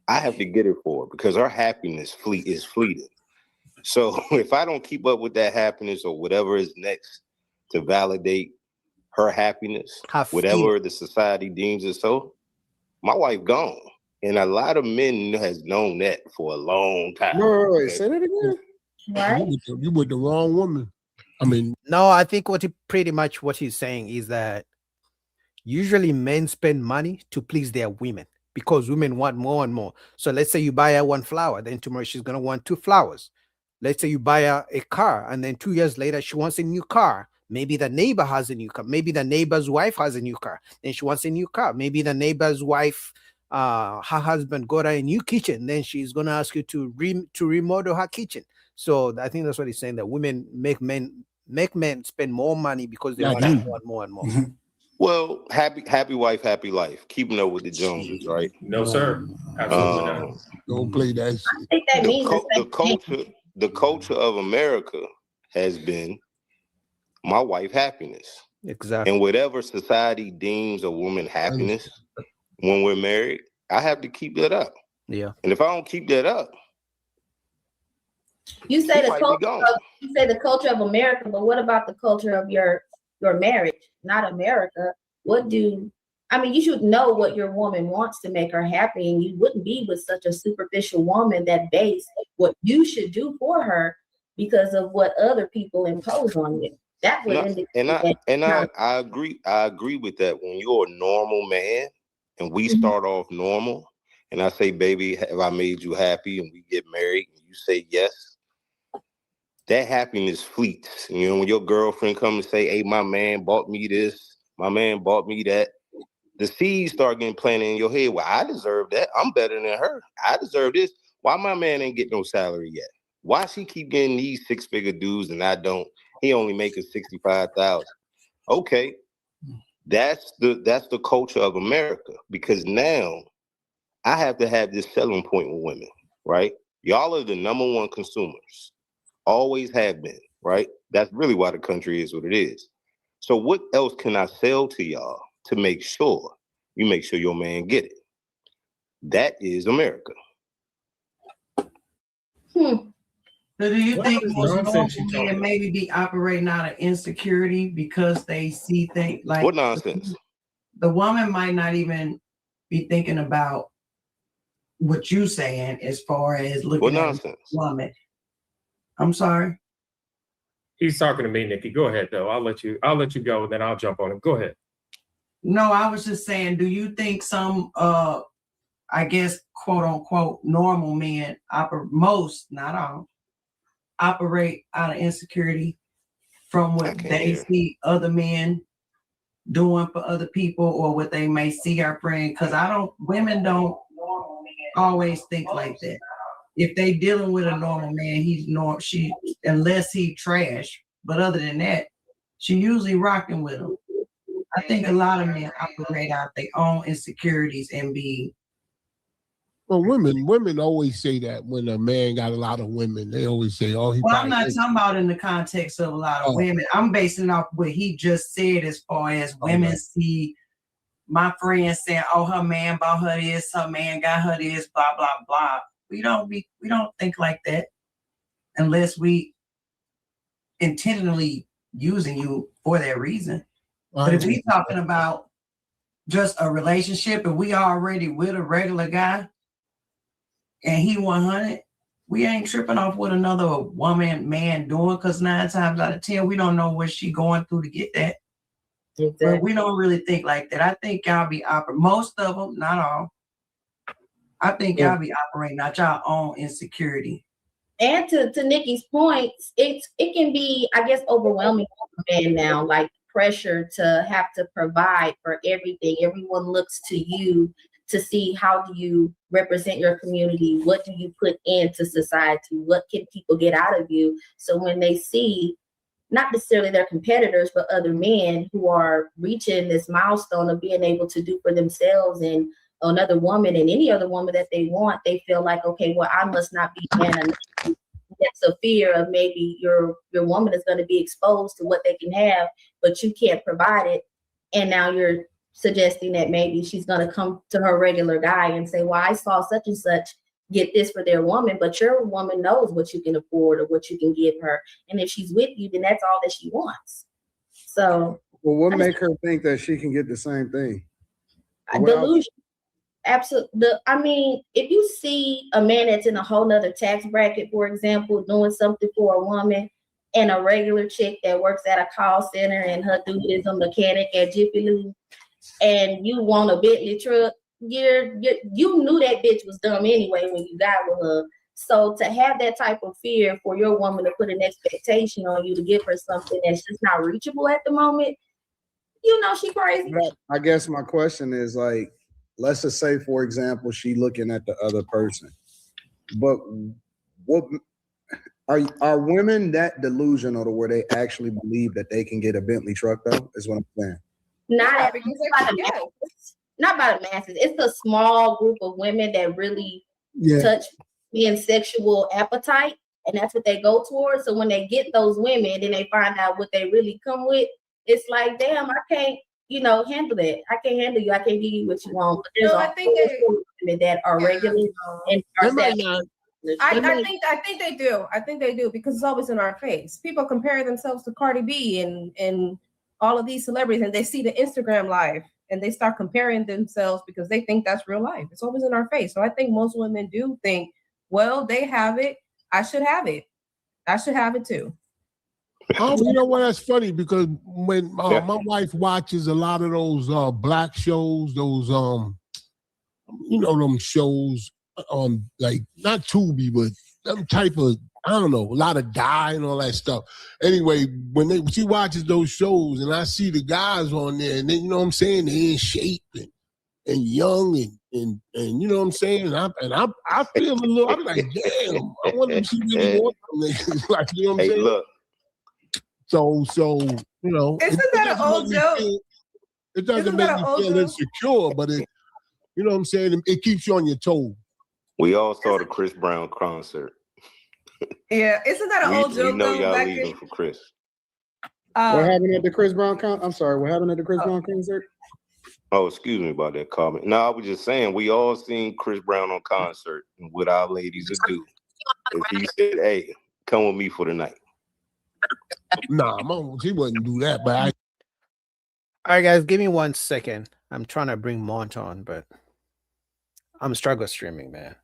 I have to get it for her because her happiness is fleeting. So if I don't keep up with that happiness or whatever is next to validate her happiness, whatever the society deems it so, my wife gone. And a lot of men has known that for a long time. Wait, say that again. Right? You with the wrong woman. I mean, no, I think what he's saying is that usually men spend money to please their women because women want more and more. So let's say you buy her one flower, then tomorrow she's going to want 2 flowers. Let's say you buy her a car, and then 2 years later she wants a new car. Maybe the neighbor has a new car. Maybe the neighbor's wife has a new car. Then she wants a new car. Maybe the neighbor's wife, her husband got her a new kitchen. Then she's going to ask you to remodel her kitchen. So I think that's what he's saying, that women make men spend more money because they want more and more. Well, happy wife, happy life. Keeping up with the Joneses, right? No, sir. Absolutely not. Don't play that shit. I think that means the culture of America has been my wife happiness. Exactly. And whatever society deems a woman happiness when we're married, I have to keep that up. Yeah. And if I don't keep that up, you say the culture of America, but what about the culture of your marriage, not America? You should know what your woman wants to make her happy, and you wouldn't be with such a superficial woman that base what you should do for her because of what other people impose on you. That would I agree with that. When you're a normal man and we start off normal, and I say, baby, have I made you happy? And we get married and you say yes. That happiness fleets. When your girlfriend comes and say, hey, my man bought me this, my man bought me that, the seeds start getting planted in your head. Well, I deserve that. I'm better than her. I deserve this. Why my man ain't get no salary yet? Why she keep getting these 6-figure dudes and I don't? He only making 65,000. Okay, that's the culture of America, because now I have to have this selling point with women, right? Y'all are the number one consumers, always have been, right? That's really why the country is what it is. So what else can I sell to y'all to make sure you make sure your man get it? That is America. So do you What think is most nonsense normal you talking men about? maybe be operating out of insecurity because they see things like What nonsense? the woman might not even be thinking about what you saying as far as looking What at nonsense? a woman. I'm sorry. He's talking to me, Nikki. Go ahead, though. I'll let you go, then I'll jump on him. Go ahead. No, I was just saying, do you think some I guess quote unquote normal men most, not all, operate out of insecurity from what they see other men doing for other people, or what they may see our friend? Because women don't always think like that. If they dealing with a normal man, unless he trash, but other than that, she usually rocking with him. I think a lot of men operate out their own insecurities and be. Well, women always say that when a man got a lot of women, they always say, "Oh, he." Well, I'm not talking about in the context of a lot of women. I'm basing it off what he just said, as far as women see my friend saying, "Oh, her man bought her this, her man got her this, blah blah blah." We don't think like that unless we intentionally using you for that reason. But if we talking about just a relationship and we already with a regular guy and he 100, we ain't tripping off what another man doing, because 9 times out of 10 we don't know what she going through to get that. Exactly. But we don't really think like that. I think y'all be most of them, not all. I think y'all be operating out y'all own insecurity. And to Nikki's point, it can be, I guess, overwhelming for men now, like pressure to have to provide for everything. Everyone looks to you to see how do you represent your community, what do you put into society, what can people get out of you. So when they see not necessarily their competitors, but other men who are reaching this milestone of being able to do for themselves and another woman and any other woman that they want, they feel like, okay, well, I must not be man enough. That's a fear of maybe your woman is going to be exposed to what they can have, but you can't provide it. And now you're suggesting that maybe she's going to come to her regular guy and say, well, I saw such and such get this for their woman, but your woman knows what you can afford or what you can give her. And if she's with you, then that's all that she wants. So, well, what make her think that she can get the same thing? Delusion. Absolutely. I mean, if you see a man that's in a whole nother tax bracket, for example, doing something for a woman, and a regular chick that works at a call center and her dude is a mechanic at Jiffy Lube, and you want a Bentley truck, you knew that bitch was dumb anyway when you got with her. So to have that type of fear for your woman to put an expectation on you to give her something that's just not reachable at the moment, she crazy. I guess my question is, like, let's just say, for example, she looking at the other person, but what are women that delusional to where they actually believe that they can get a Bentley truck, though, is what I'm saying. Not by the masses. It's a small group of women that really touch men's sexual appetite, and that's what they go towards. So when they get those women, then they find out what they really come with. It's like, damn, I can't, handle that. I can't handle you. I can't give you what you want. But there's women that are regular and are I think they do. I think they do, because it's always in our face. People compare themselves to Cardi B and all of these celebrities, and they see the Instagram live and they start comparing themselves because they think that's real life. It's always in our face. So I think most women do think, well, they have it. I should have it. I should have it too. Oh, you know what? That's funny, because when my wife watches a lot of those black shows, those them shows, like not Tubi, but them type of, I don't know, a lot of dye and all that stuff. Anyway, when she watches those shows and I see the guys on there, and then, you know what I'm saying, they in shape and young and you know what I'm saying, and I feel a little, I'm like, damn, I wonder if she really wants them niggas. Like, you know what I'm saying? Look. So you know, Isn't that an old joke? It doesn't make me feel insecure, but it, you know what I'm saying, it keeps you on your toes. We all saw the Chris Brown concert. Yeah, isn't that an old joke? We know though, y'all back leaving in- for Chris. What happened at the Chris Brown I'm sorry, what happened at the Chris Brown concert? Oh, excuse me about that comment. No, I was just saying we all seen Chris Brown on concert, and what our ladies would do is he said, "Hey, come with me for the night." Nah, she wouldn't do that, but All right, guys, give me 1 second. I'm trying to bring Mont on, but I'm struggle streaming, man.